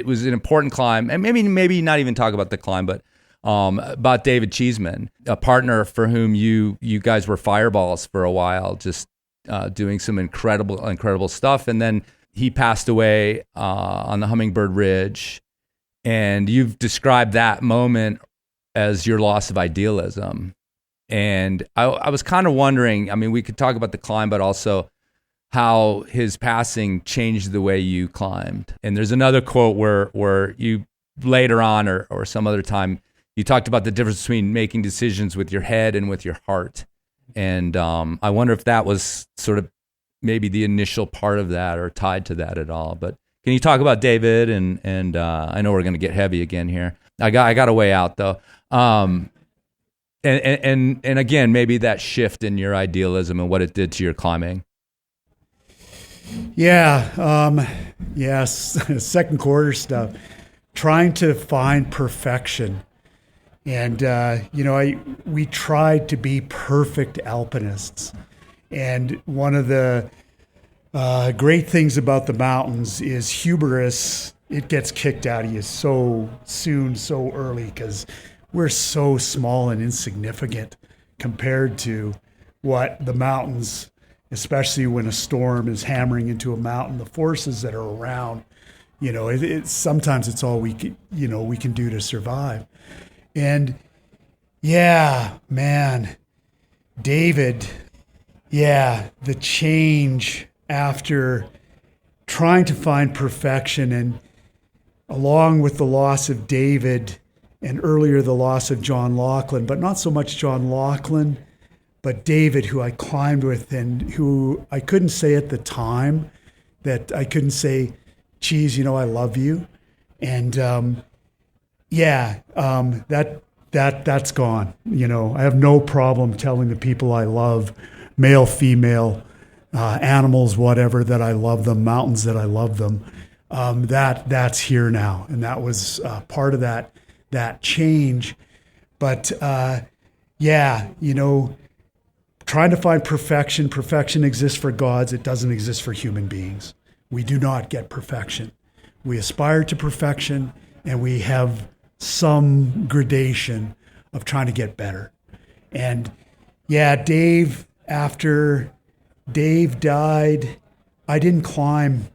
was an important climb, and maybe not even talk about the climb, but about David Cheeseman, a partner for whom you guys were fireballs for a while, just doing some incredible stuff, and then he passed away on the Hummingbird Ridge, and you've described that moment as your loss of idealism. And I was kind of wondering, I mean, we could talk about the climb, but also how his passing changed the way you climbed. And there's another quote where you later on or some other time, you talked about the difference between making decisions with your head and with your heart. And I wonder if that was sort of maybe the initial part of that or tied to that at all. But Can you talk about David? And I know we're going to get heavy again here. I got a way out though. And again, maybe that shift in your idealism and what it did to your climbing. Yeah. Yes. Second quarter stuff. Trying to find perfection. And, we tried to be perfect alpinists. And one of the great things about the mountains is hubris. It gets kicked out of you so soon, so early, because we're so small and insignificant compared to what the mountains, especially when a storm is hammering into a mountain, the forces that are around, sometimes it's all we can do to survive. And yeah, man, David, the change after trying to find perfection, and along with the loss of David and earlier the loss of John Laughlin, but not so much John Laughlin, but David, who I climbed with and who I couldn't say at the time, that I couldn't say, geez, I love you. And that's gone. I have no problem telling the people I love, male, female, animals, whatever, that I love them, mountains that I love them. That's here now. And that was part of that change. But trying to find perfection. Perfection exists for gods. It doesn't exist for human beings. We do not get perfection. We aspire to perfection, and we have some gradation of trying to get better. And Dave, after Dave died, I didn't climb.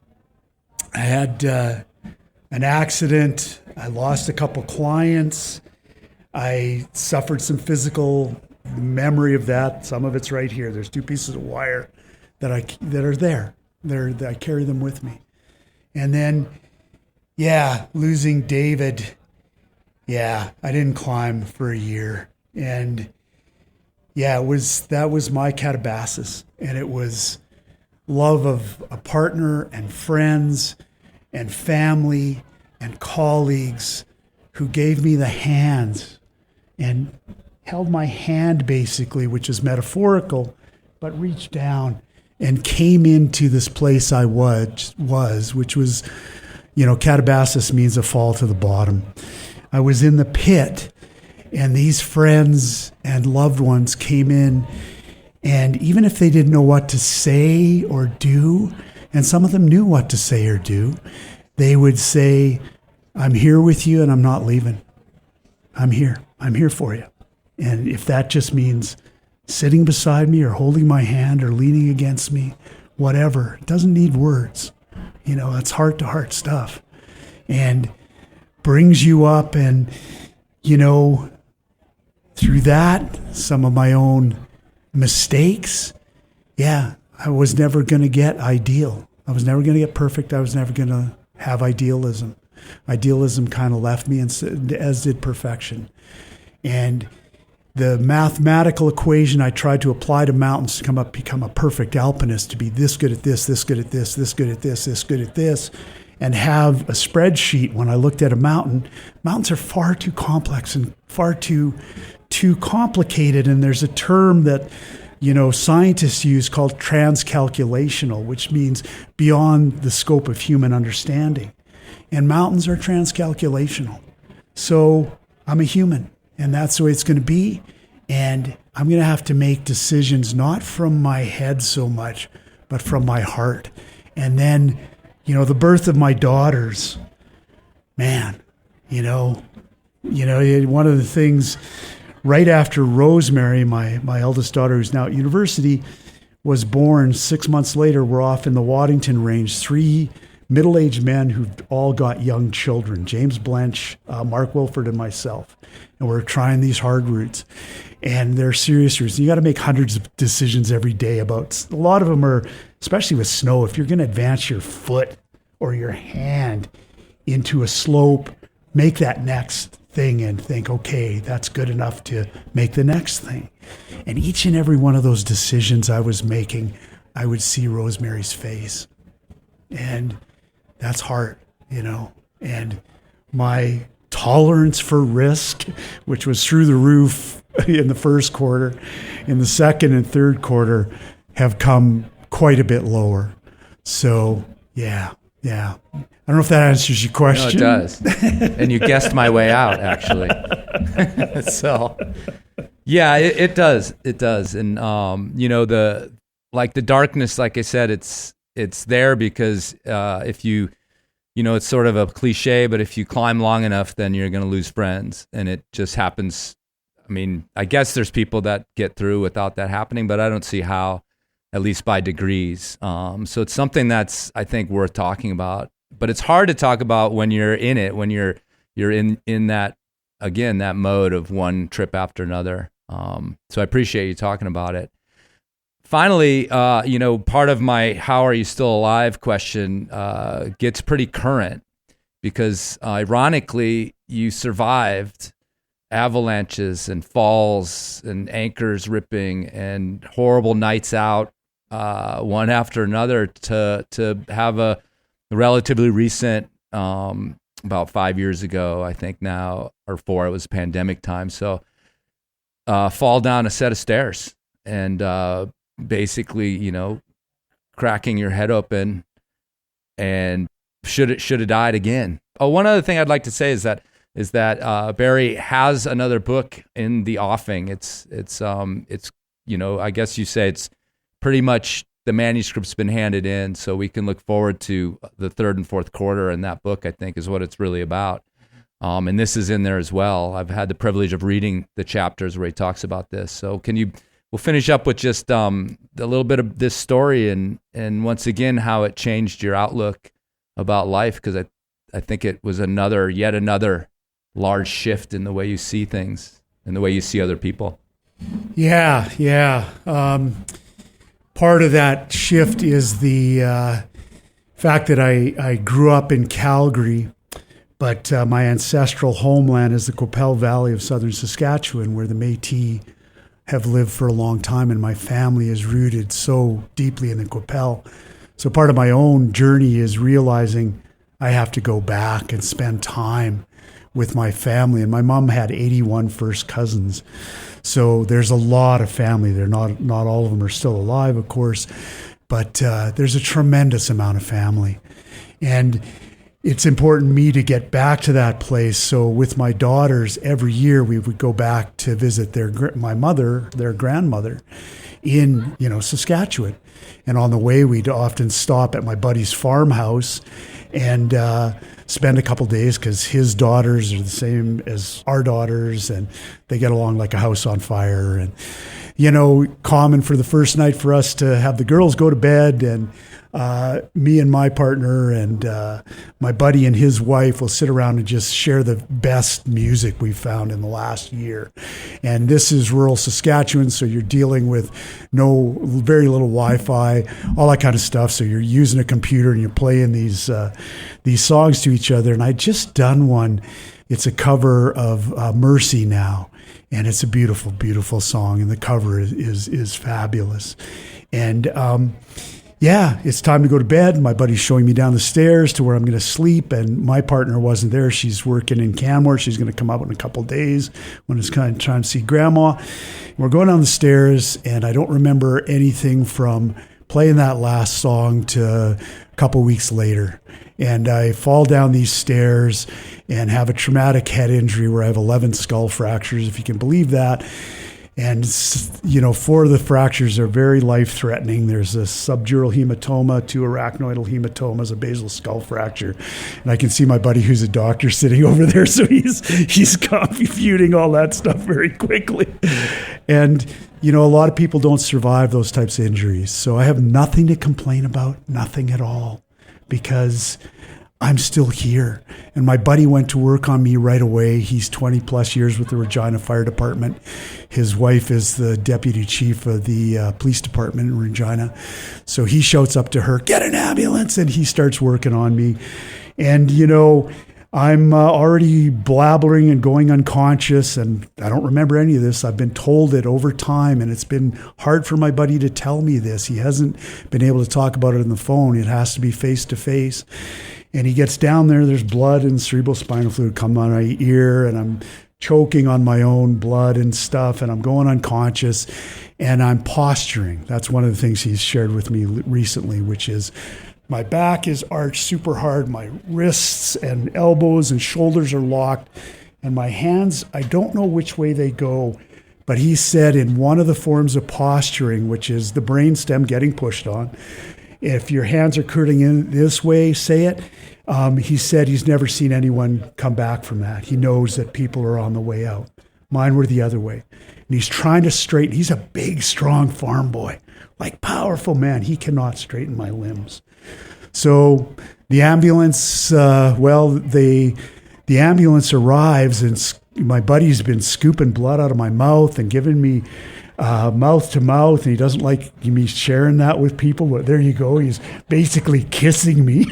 I had an accident. I lost a couple clients. I suffered some physical memory of that. Some of it's right here. There's 2 pieces of wire that are there. I carry them with me. And then, losing David. I didn't climb for a year. And that was my catabasis. And it was love of a partner and friends and family and colleagues who gave me the hands and held my hand, basically, which is metaphorical, but reached down and came into this place I was, which was, catabasis means a fall to the bottom. I was in the pit, and these friends and loved ones came in, and even if they didn't know what to say or do, and some of them knew what to say or do, they would say, I'm here with you and I'm not leaving. I'm here for you. And if that just means sitting beside me or holding my hand or leaning against me, whatever, it doesn't need words. It's heart-to-heart stuff. And brings you up, and, through that, some of my own mistakes, I was never going to get ideal. I was never going to get perfect. I was never going to have idealism. Idealism kind of left me, and as did perfection. And the mathematical equation I tried to apply to mountains to become a perfect alpinist, to be this good at this, this good at this, this good at this, this good at this, and have a spreadsheet when I looked at a mountain. Mountains are far too complex and far too complicated. And there's a term that, scientists use called transcalculational, which means beyond the scope of human understanding. And mountains are transcalculational. So I'm a human, and that's the way it's going to be. And I'm going to have to make decisions not from my head so much, but from my heart. And then, the birth of my daughters, man, one of the things right after Rosemary, my eldest daughter, who's now at university, was born, 6 months later, we're off in the Waddington Range, 3 middle-aged men who've all got young children, James Blanchard, Mark Wilford, and myself. And we're trying these hard routes. And they're serious routes. You got to make hundreds of decisions every day about, a lot of them are, especially with snow, if you're going to advance your foot or your hand into a slope, make that next thing and think, okay, that's good enough to make the next thing. And each and every one of those decisions I was making, I would see Rosemary's face. And that's hard, and my tolerance for risk, which was through the roof in the first quarter, in the second and third quarter, have come quite a bit lower. So, yeah. I don't know if that answers your question. No, it does. And you guessed my way out, actually. So, yeah, it does. It does. And, the darkness, like I said, it's there because if you, it's sort of a cliche, but if you climb long enough, then you're going to lose friends. And it just happens. I mean, I guess there's people that get through without that happening, but I don't see how, at least by degrees. So it's something that's, I think, worth talking about. But it's hard to talk about when you're in it, when you're in that, again, that mode of one trip after another. So I appreciate you talking about it. Finally, part of my "How are you still alive?" question gets pretty current because, ironically, you survived avalanches and falls and anchors ripping and horrible nights out, one after another, to have a relatively recent, about 5 years ago, I think now, or 4, it was pandemic time. So, fall down a set of stairs and basically, cracking your head open and should have died again. Oh, one other thing I'd like to say is that Barry has another book in the offing. It's I guess you say it's pretty much the manuscript's been handed in, so we can look forward to the third and fourth quarter. And that book, I think, is what it's really about. And this is in there as well. I've had the privilege of reading the chapters where he talks about this. So we'll finish up with just a little bit of this story and once again how it changed your outlook about life, because I think it was yet another large shift in the way you see things and the way you see other people. Yeah. Part of that shift is the fact that I grew up in Calgary, but my ancestral homeland is the Qu'Appelle Valley of southern Saskatchewan, where the Métis have lived for a long time, and my family is rooted so deeply in the Qu'Appelle. So part of my own journey is realizing I have to go back and spend time with my family. And my mom had 81 first cousins. So there's a lot of family there. Not all of them are still alive, of course, but there's a tremendous amount of family. And it's important to me to get back to that place. So with my daughters, every year we would go back to visit their grandmother in, Saskatchewan. And on the way, we'd often stop at my buddy's farmhouse and spend a couple days, because his daughters are the same as our daughters, and they get along like a house on fire. And, common for the first night for us to have the girls go to bed, and me and my partner and my buddy and his wife will sit around and just share the best music we've found in the last year. And this is rural Saskatchewan, so you're dealing with very little Wi-Fi, all that kind of stuff. So you're using a computer and you're playing these songs to each other. And I just done one. It's a cover of Mercy Now, and it's a beautiful, beautiful song, and the cover is fabulous. And it's time to go to bed. My buddy's showing me down the stairs to where I'm going to sleep, and my partner wasn't there. She's working in Canmore. She's going to come up in a couple of days when it's kind of trying to see Grandma. We're going down the stairs, and I don't remember anything from playing that last song to a couple weeks later. And I fall down these stairs and have a traumatic head injury where I have 11 skull fractures, if you can believe that. And, 4 of the fractures are very life-threatening. There's a subdural hematoma, 2 arachnoidal hematomas, a basal skull fracture. And I can see my buddy who's a doctor sitting over there, so he's computing all that stuff very quickly. And, a lot of people don't survive those types of injuries. So I have nothing to complain about, nothing at all, because I'm still here. And my buddy went to work on me right away. He's 20 plus years with the Regina Fire Department. His wife is the deputy chief of the police department in Regina. So he shouts up to her, "Get an ambulance," and he starts working on me. And, I'm already blabbering and going unconscious, and I don't remember any of this. I've been told it over time, and it's been hard for my buddy to tell me this. He hasn't been able to talk about it on the phone. It has to be face to face. And he gets down there, there's blood and cerebrospinal fluid coming on my ear, and I'm choking on my own blood and stuff, and I'm going unconscious, and I'm posturing. That's one of the things he's shared with me recently, which is my back is arched super hard, my wrists and elbows and shoulders are locked, and my hands, I don't know which way they go, but he said in one of the forms of posturing, which is the brainstem getting pushed on, if your hands are curling in this way, say it. He said he's never seen anyone come back from that. He knows that people are on the way out. Mine were the other way. And he's trying to straighten. He's a big, strong farm boy, like powerful man. He cannot straighten my limbs. So the ambulance, the ambulance arrives, and my buddy's been scooping blood out of my mouth and giving me mouth to mouth, and he doesn't like me sharing that with people, but there you go. He's basically kissing me.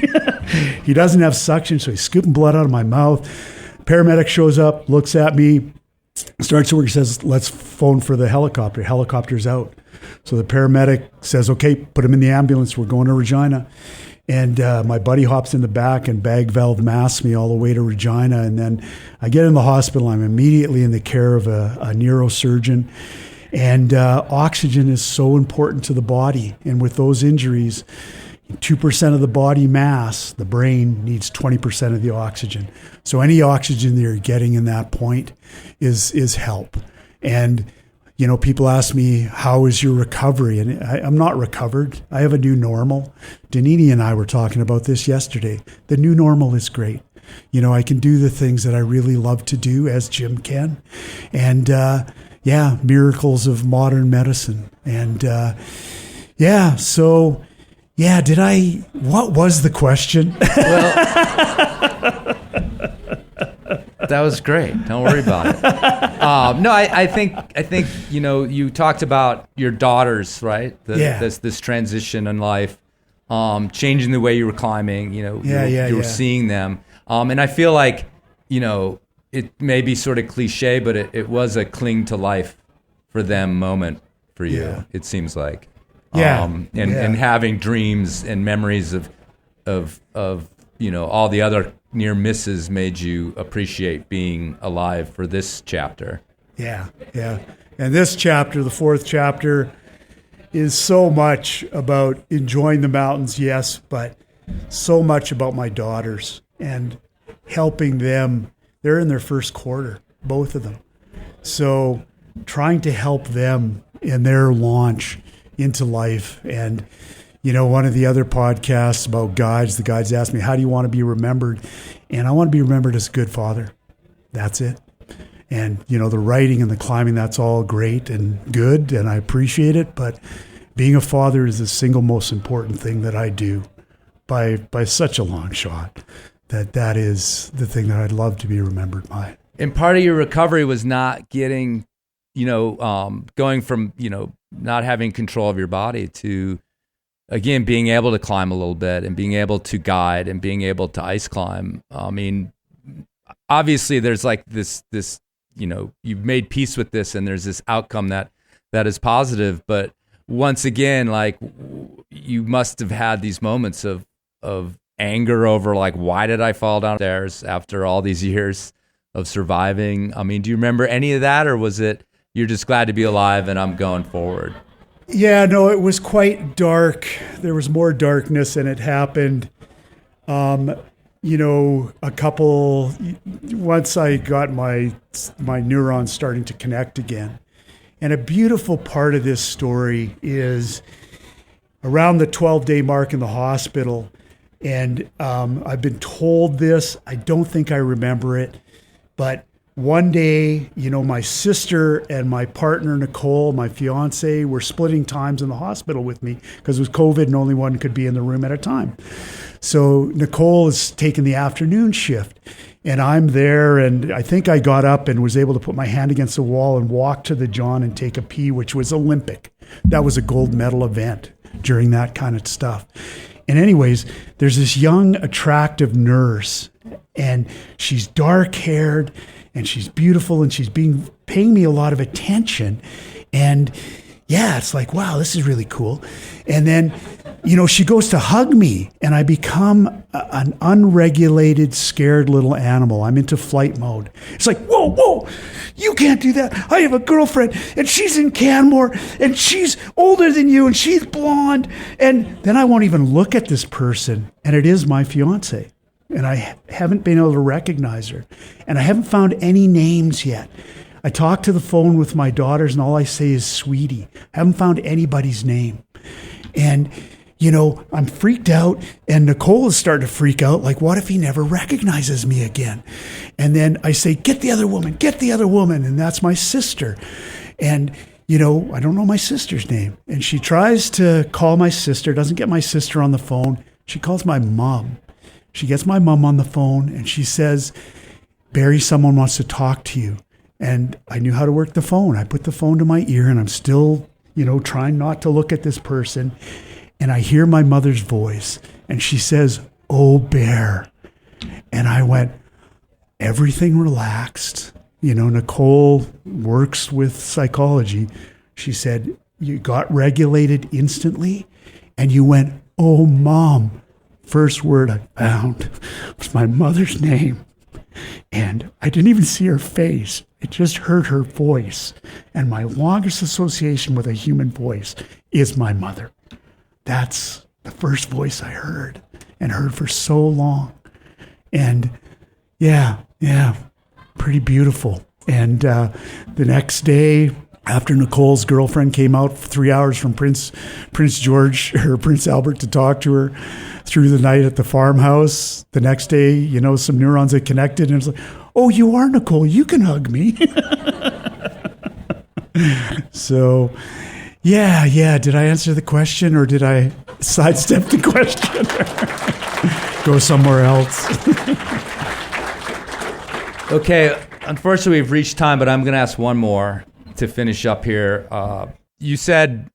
He doesn't have suction, so he's scooping blood out of my mouth. Paramedic shows up, looks at me, starts to work. He says, let's phone for the helicopter. Helicopter's out. So the paramedic says, okay, put him in the ambulance. We're going to Regina. And my buddy hops in the back and bag valve masks me all the way to Regina. And then I get in the hospital. I'm immediately in the care of a neurosurgeon. And oxygen is so important to the body. And with those injuries, 2% of the body mass, the brain, needs 20% of the oxygen. So any oxygen that you're getting in that point is help. And, people ask me, how is your recovery? And I'm not recovered. I have a new normal. Danini and I were talking about this yesterday. The new normal is great. I can do the things that I really love to do, as Jim can. And, miracles of modern medicine. And, what was the question? Well, that was great. Don't worry about it. No, I think you talked about your daughters, right? This transition in life, changing the way you were climbing. You were seeing them, and I feel like it may be sort of cliche, but it was a cling to life for them moment for you. Yeah. It seems like. And having dreams and memories of all the other near misses made you appreciate being alive for this chapter. Yeah. And this chapter, the fourth chapter, is so much about enjoying the mountains, yes, but so much about my daughters and helping them. They're in their first quarter, both of them. So trying to help them in their launch into life. And, one of the other podcasts about guides, the guides asked me, how do you want to be remembered? And I want to be remembered as a good father. That's it. And, the writing and the climbing, that's all great and good, and I appreciate it. But being a father is the single most important thing that I do by such a long shot. That is the thing that I'd love to be remembered by. And part of your recovery was not getting, going from, not having control of your body to, again, being able to climb a little bit and being able to guide and being able to ice climb. I mean, obviously there's like this, you've made peace with this and there's this outcome that is positive. But once again, like you must have had these moments of anger over like, why did I fall downstairs after all these years of surviving? I mean, do you remember any of that, or was it, you're just glad to be alive and I'm going forward? Yeah, no, it was quite dark. There was more darkness, and it happened, once I got my neurons starting to connect again. And a beautiful part of this story is around the 12-day mark in the hospital, and I've been told this. I don't think I remember it, but one day, my sister and my partner, Nicole, my fiance, were splitting times in the hospital with me because it was COVID and only one could be in the room at a time. So Nicole is taking the afternoon shift and I'm there, and I think I got up and was able to put my hand against the wall and walk to the John and take a pee, which was Olympic. That was a gold medal event during that kind of stuff. And anyways, there's this young, attractive nurse, And she's dark haired and she's beautiful and she's paying me a lot of attention. And yeah, it's like, wow, this is really cool. And then, she goes to hug me and I become an unregulated, scared little animal. I'm into flight mode. It's like, whoa, you can't do that. I have a girlfriend and she's in Canmore and she's older than you and she's blonde. And then I won't even look at this person and it is my fiance. And I haven't been able to recognize her. And I haven't found any names yet. I talk to the phone with my daughters and all I say is sweetie. I haven't found anybody's name. And, I'm freaked out and Nicole is starting to freak out. Like, what if he never recognizes me again? And then I say, get the other woman. And that's my sister. And, I don't know my sister's name. And she tries to call my sister, doesn't get my sister on the phone. She calls my mom. She gets my mom on the phone and she says, Barry, someone wants to talk to you. And I knew how to work the phone. I put the phone to my ear and I'm still, trying not to look at this person. And I hear my mother's voice and she says, oh, Bear. And I went, everything relaxed. Nicole works with psychology. She said, you got regulated instantly and you went, oh, Mom. First word I found was my mother's name. And I didn't even see her face. I just heard her voice. And my longest association with a human voice is my mother. That's the first voice I heard and heard for so long. And yeah, pretty beautiful. And the next day, after Nicole's girlfriend came out 3 hours from Prince George or Prince Albert to talk to her through the night at the farmhouse, the next day, some neurons had connected and it's like, oh, you are Nicole, you can hug me. So, yeah. Did I answer the question or did I sidestep the question? Go somewhere else. Okay, unfortunately, we've reached time, but I'm going to ask one more to finish up here. You said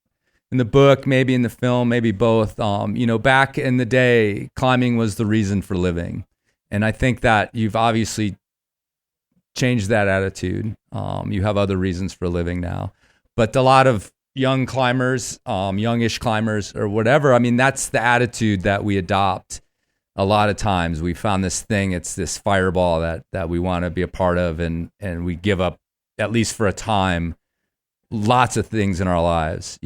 in the book, maybe in the film, maybe both, back in the day, climbing was the reason for living. And I think that you've obviously changed that attitude. You have other reasons for living now. But a lot of young climbers, youngish climbers or whatever, that's the attitude that we adopt. A lot of times we found this thing, it's this fireball that we want to be a part of and we give up, at least for a time, lots of things in our lives,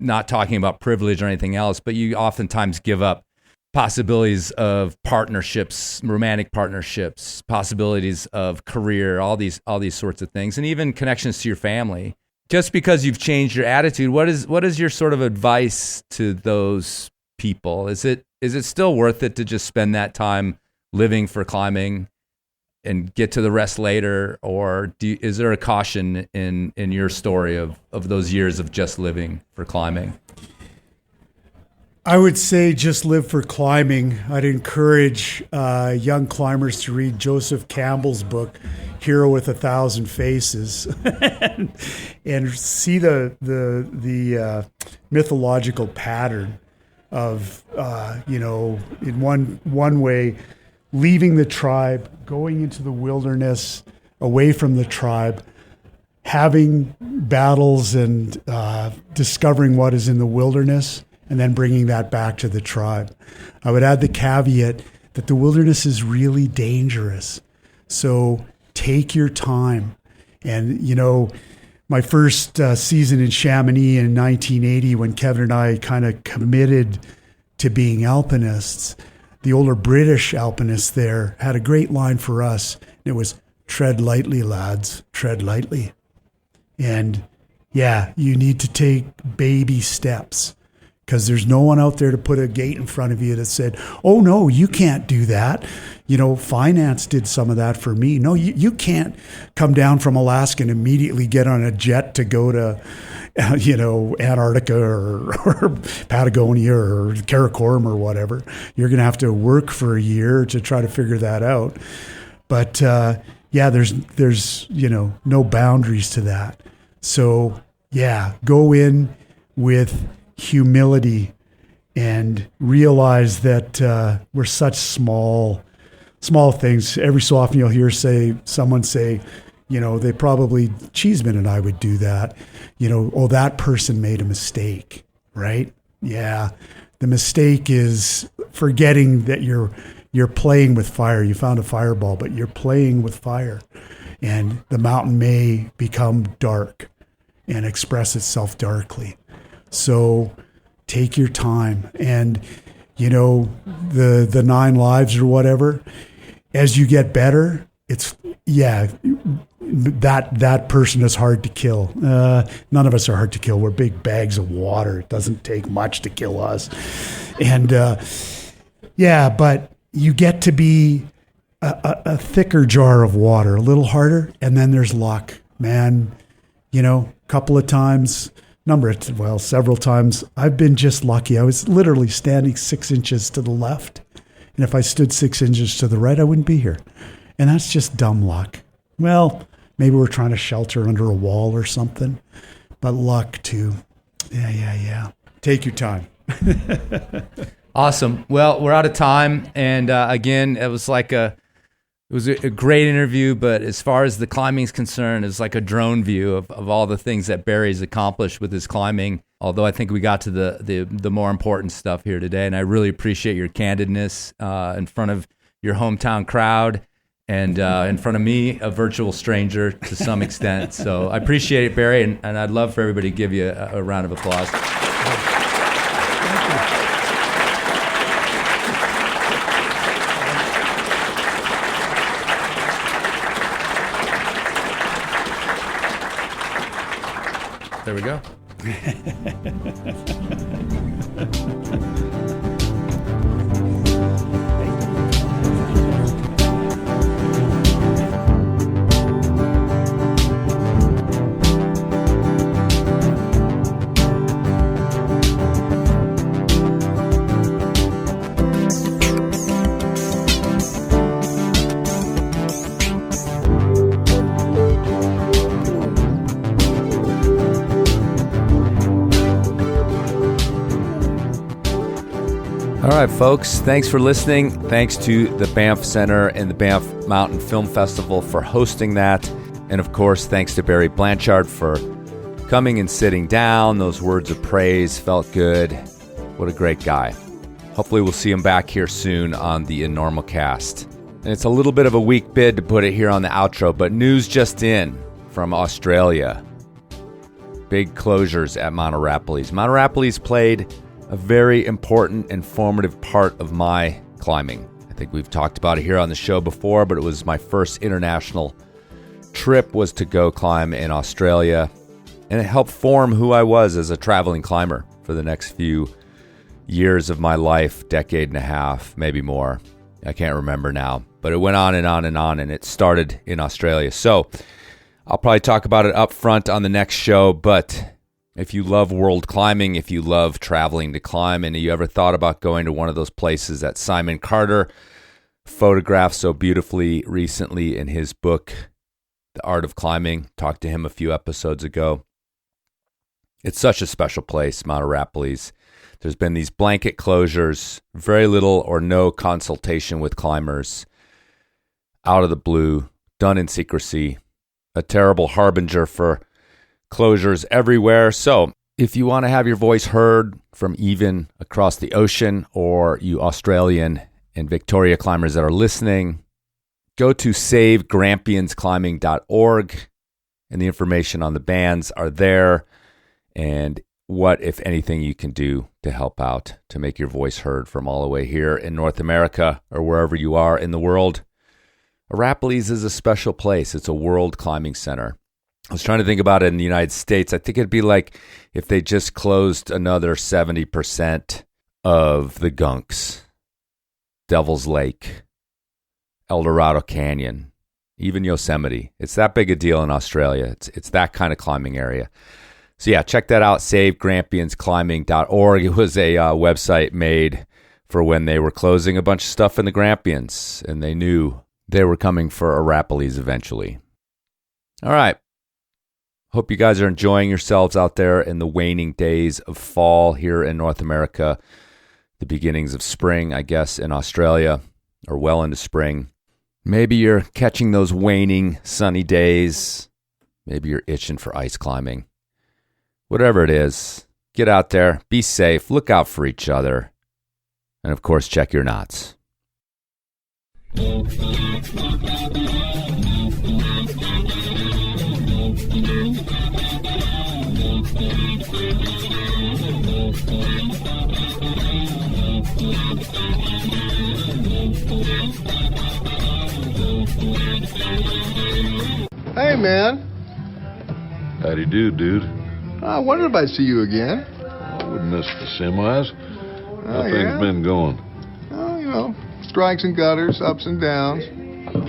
not talking about privilege or anything else, but you oftentimes give up possibilities of partnerships, romantic partnerships, possibilities of career, all these sorts of things, and even connections to your family. Just because you've changed your attitude, what is your sort of advice to those people? Is it still worth it to just spend that time living for climbing and get to the rest later, or is there a caution in your story of those years of just living for climbing? I would say just live for climbing. I'd encourage young climbers to read Joseph Campbell's book, Hero with 1,000 Faces, and see the mythological pattern of, in one way, leaving the tribe, going into the wilderness, away from the tribe, having battles and discovering what is in the wilderness, and then bringing that back to the tribe. I would add the caveat that the wilderness is really dangerous. So take your time. And, my first season in Chamonix in 1980, when Kevin and I kind of committed to being alpinists, the older British alpinists there had a great line for us. It was, tread lightly, lads, tread lightly. And yeah, you need to take baby steps, because there's no one out there to put a gate in front of you that said, oh, no, you can't do that. Finance did some of that for me. No, you can't come down from Alaska and immediately get on a jet to go to, Antarctica or Patagonia or Karakoram or whatever. You're going to have to work for a year to try to figure that out. But, there's no boundaries to that. So, go in with humility and realize that we're such small small things. Every so often you'll hear someone say, they probably, Cheeseman and I would do that. Oh, that person made a mistake, right? Yeah. The mistake is forgetting that you're playing with fire. You found a fireball, but you're playing with fire. And the mountain may become dark and express itself darkly. So take your time. And, the 9 lives or whatever, as you get better, that person is hard to kill. None of us are hard to kill. We're big bags of water. It doesn't take much to kill us. And but you get to be a thicker jar of water, a little harder, and then there's luck, man. Couple of times, several times, I've been just lucky. I was literally standing 6 inches to the left, and if I stood 6 inches to the right, I wouldn't be here. And that's just dumb luck. Well, maybe we're trying to shelter under a wall or something, but luck too. Yeah. Take your time. Awesome. Well, we're out of time, and again, it was a great interview. But as far as the climbing is concerned, it's like a drone view of all the things that Barry's accomplished with his climbing. Although I think we got to the more important stuff here today, and I really appreciate your candidness in front of your hometown crowd and in front of me, a virtual stranger to some extent. So I appreciate it, Barry, and I'd love for everybody to give you a round of applause. There we go. All right, folks, thanks for listening. Thanks to the Banff Centre and the Banff Mountain Film Festival for hosting that. And of course, thanks to Barry Blanchard for coming and sitting down. Those words of praise felt good. What a great guy. Hopefully we'll see him back here soon on the Enormocast. And it's a little bit of a weak bid to put it here on the outro, but news just in from Australia. Big closures at Mount Arapiles. Mount Arapiles played a very important and formative part of my climbing. I think we've talked about it here on the show before, but it was my first international trip was to go climb in Australia, and it helped form who I was as a traveling climber for the next few years of my life, decade and a half, maybe more. I can't remember now, but it went on and on and on, and it started in Australia. So I'll probably talk about it up front on the next show, but if you love world climbing, if you love traveling to climb, and you ever thought about going to one of those places that Simon Carter photographed so beautifully recently in his book, The Art of Climbing, talked to him a few episodes ago. It's such a special place, Mount Arapiles. There's been these blanket closures, very little or no consultation with climbers, out of the blue, done in secrecy, a terrible harbinger for closures everywhere. So if you want to have your voice heard from even across the ocean, or you Australian and Victoria climbers that are listening, go to savegrampiansclimbing.org, and the information on the bans are there, and what, if anything, you can do to help out, to make your voice heard from all the way here in North America or wherever you are in the world. Arapiles is a special place. It's a world climbing center. I was trying to think about it in the United States. I think it'd be like if they just closed another 70% of the Gunks, Devil's Lake, El Dorado Canyon, even Yosemite. It's that big a deal in Australia. It's that kind of climbing area. So yeah, check that out, savegrampiansclimbing.org. It was a website made for when they were closing a bunch of stuff in the Grampians, and they knew they were coming for Arapiles eventually. All right. Hope you guys are enjoying yourselves out there in the waning days of fall here in North America, the beginnings of spring, I guess, in Australia. or well into spring. Maybe you're catching those waning sunny days. Maybe you're itching for ice climbing. Whatever it is, get out there, be safe, look out for each other, and of course, check your knots. Hey, man. Howdy do, dude. I wondered if I'd see you again. I wouldn't miss the semis. How things yeah? been going? Oh, strikes and gutters, ups and downs.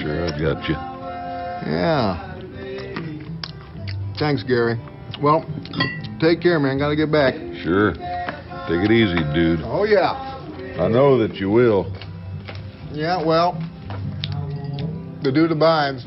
Sure, I've got you. Yeah. Thanks, Gary. Well, take care, man. Gotta get back. Sure. Take it easy, dude. Oh, yeah. I know that you will. Yeah, well, the dude abides.